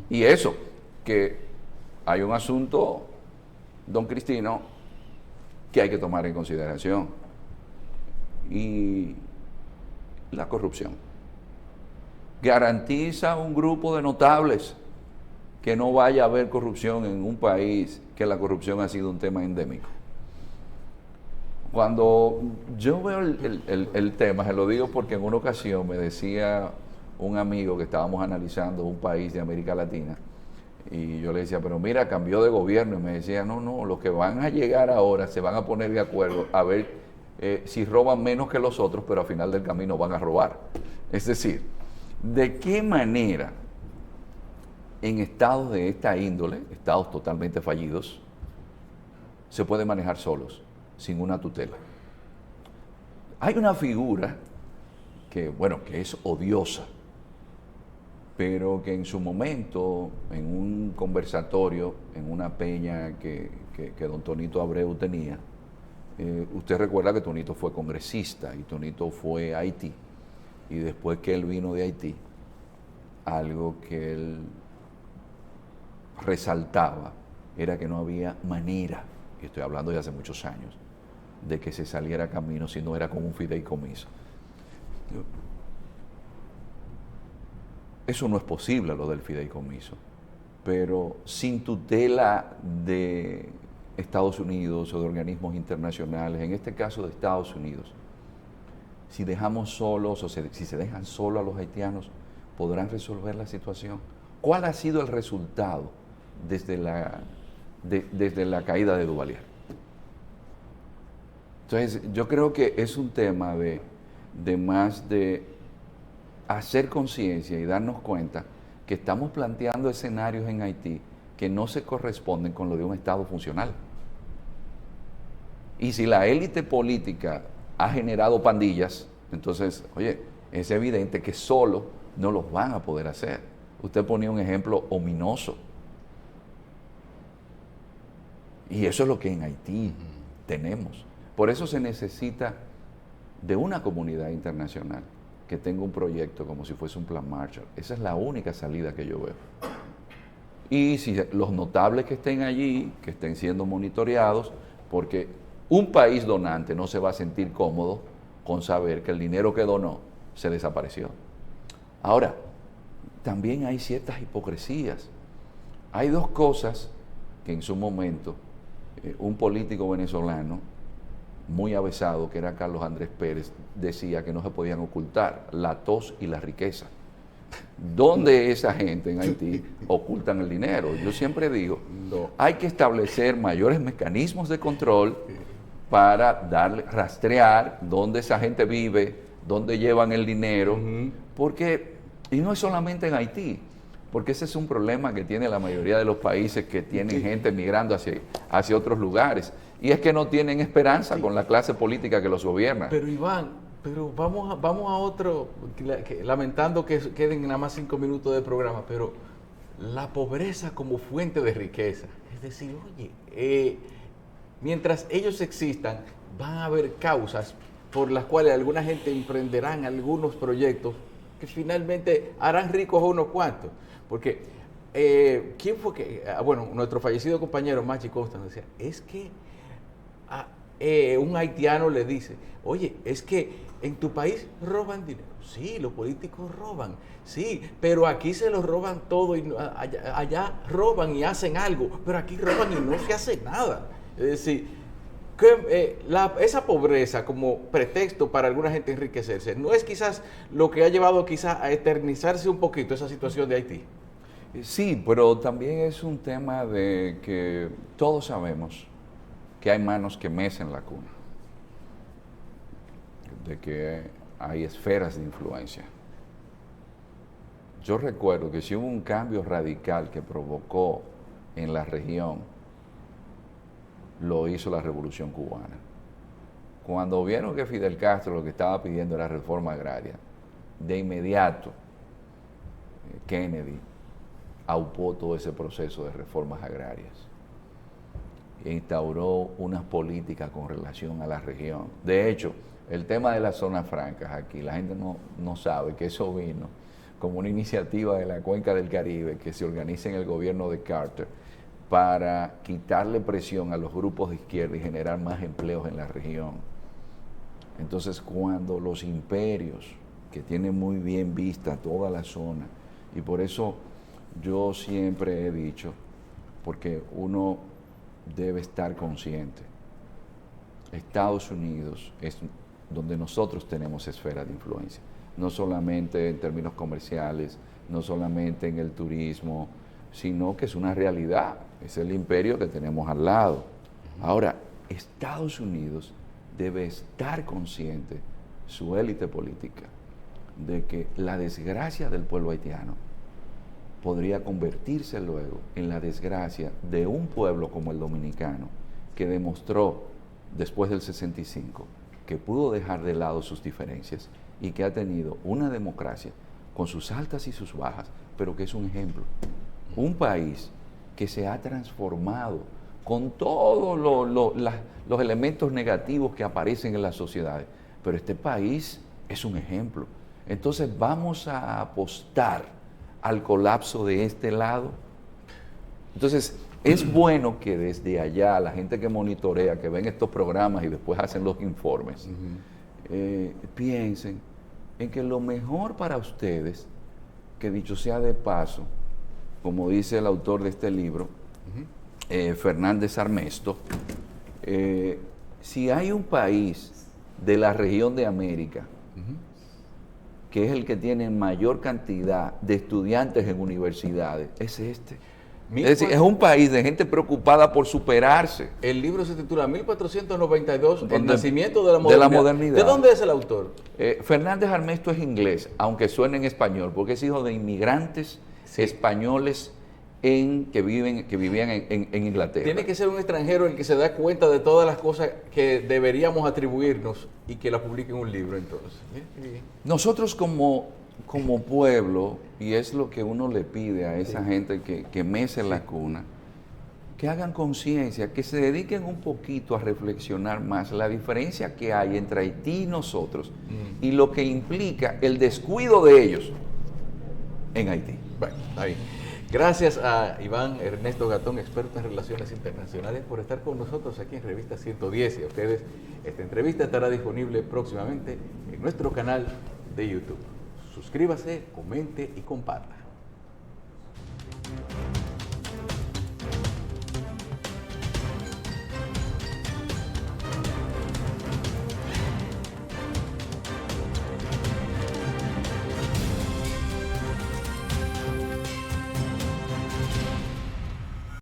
Speaker 3: Y eso, que hay un asunto, don Cristino, que hay que tomar en consideración. Y la corrupción. Garantiza un grupo de notables que no vaya a haber corrupción en un país que la corrupción ha sido un tema endémico. Cuando yo veo el tema, se lo digo porque en una ocasión me decía un amigo que estábamos analizando un país de América Latina, y yo le decía, pero mira, cambió de gobierno, y me decía, no, los que van a llegar ahora se van a poner de acuerdo a ver si roban menos que los otros, pero al final del camino van a robar. Es decir, ¿de qué manera en estados de esta índole, estados totalmente fallidos, se puede manejar solos, sin una tutela? Hay una figura que, bueno, que es odiosa, pero que en su momento, en un conversatorio, en una peña que don Tonito Abreu tenía, usted recuerda que Tonito fue congresista y Tonito fue a Haití, y después que él vino de Haití, algo que él resaltaba era que no había manera, y estoy hablando de hace muchos años, de que se saliera camino si no era con un fideicomiso. Eso no es posible, lo del fideicomiso, pero sin tutela de Estados Unidos o de organismos internacionales, en este caso de Estados Unidos, si dejamos solos o si se dejan solos a los haitianos, ¿podrán resolver la situación? ¿Cuál ha sido el resultado desde la caída de Duvalier? Entonces, yo creo que es un tema de más de hacer conciencia y darnos cuenta que estamos planteando escenarios en Haití que no se corresponden con lo de un Estado funcional. Y si la élite política ha generado pandillas, entonces, oye, es evidente que solo no los van a poder hacer. Usted ponía un ejemplo ominoso. Y eso es lo que en Haití tenemos. Por eso se necesita de una comunidad internacional que tenga un proyecto como si fuese un plan Marshall. Esa es la única salida que yo veo. y si los notables que estén allí, que estén siendo monitoreados, porque un país donante no se va a sentir cómodo con saber que el dinero que donó se desapareció. Ahora, también hay ciertas hipocresías. Hay dos cosas que en su momento un político venezolano muy avesado, que era Carlos Andrés Pérez, decía que no se podían ocultar: la tos y la riqueza. ¿Dónde esa gente en Haití ocultan el dinero? Yo siempre digo, hay que establecer mayores mecanismos de control para rastrear dónde esa gente vive, dónde llevan el dinero, porque, y no es solamente en Haití, porque ese es un problema que tiene la mayoría de los países que tienen gente migrando hacia otros lugares, y es que no tienen esperanza con la clase política que los gobierna.
Speaker 2: Pero Iván, vamos a otro, lamentando que queden nada más 5 minutos de programa, pero la pobreza como fuente de riqueza. Es decir, oye, mientras ellos existan, van a haber causas por las cuales alguna gente emprenderán algunos proyectos que finalmente harán ricos a unos cuantos. Porque, ¿quién fue que? Bueno, nuestro fallecido compañero Machi Costa nos decía, es que un haitiano le dice, oye, es que en tu país roban dinero. Sí, los políticos roban, sí, pero aquí se lo roban todo y allá roban y hacen algo, pero aquí roban y no se hace nada. Es decir, esa pobreza como pretexto para alguna gente enriquecerse, ¿no es quizás lo que ha llevado quizás a eternizarse un poquito esa situación de Haití?
Speaker 3: Sí, pero también es un tema de que todos sabemos que hay manos que mecen la cuna, de que hay esferas de influencia. Yo recuerdo que si hubo un cambio radical que provocó en la región, lo hizo la Revolución Cubana. Cuando vieron que Fidel Castro lo que estaba pidiendo era reforma agraria, de inmediato Kennedy aupó todo ese proceso de reformas agrarias e instauró unas políticas con relación a la región. De hecho, el tema de las zonas francas aquí, la gente no sabe que eso vino como una iniciativa de la Cuenca del Caribe que se organiza en el gobierno de Carter para quitarle presión a los grupos de izquierda y generar más empleos en la región. Entonces, cuando los imperios, que tienen muy bien vista toda la zona, y por eso yo siempre he dicho, porque uno debe estar consciente, Estados Unidos es donde nosotros tenemos esfera de influencia, no solamente en términos comerciales, no solamente en el turismo, sino que es una realidad, es el imperio que tenemos al lado. Ahora, Estados Unidos debe estar consciente, su élite política, de que la desgracia del pueblo haitiano podría convertirse luego en la desgracia de un pueblo como el dominicano, que demostró después del 65 que pudo dejar de lado sus diferencias y que ha tenido una democracia con sus altas y sus bajas, pero que es un ejemplo. Un país que se ha transformado con todos los elementos negativos que aparecen en las sociedades, pero este país es un ejemplo. Entonces, ¿vamos a apostar al colapso de este lado? Entonces, es bueno que desde allá, la gente que monitorea, que ven estos programas y después hacen los informes, piensen en que lo mejor para ustedes, que dicho sea de paso, como dice el autor de este libro, Fernández Armesto, si hay un país de la región de América que es el que tiene mayor cantidad de estudiantes en universidades, es este. Es decir, es un país de gente preocupada por superarse.
Speaker 2: El libro se titula 1492, el nacimiento de la modernidad. ¿De dónde es el autor?
Speaker 3: Fernández Armesto es inglés, aunque suena en español, porque es hijo de inmigrantes españoles que vivían en Inglaterra.
Speaker 2: Tiene que ser un extranjero el que se da cuenta de todas las cosas que deberíamos atribuirnos y que las publique en un libro, entonces.
Speaker 3: Nosotros como pueblo, y es lo que uno le pide a esa gente que mece la cuna, que hagan conciencia, que se dediquen un poquito a reflexionar más la diferencia que hay entre Haití y nosotros y lo que implica el descuido de ellos en Haití.
Speaker 2: Bueno, ahí. Gracias a Iván Ernesto Gatón, experto en relaciones internacionales, por estar con nosotros aquí en Revista 110. Y a ustedes, esta entrevista estará disponible próximamente en nuestro canal de YouTube. Suscríbase, comente y comparta.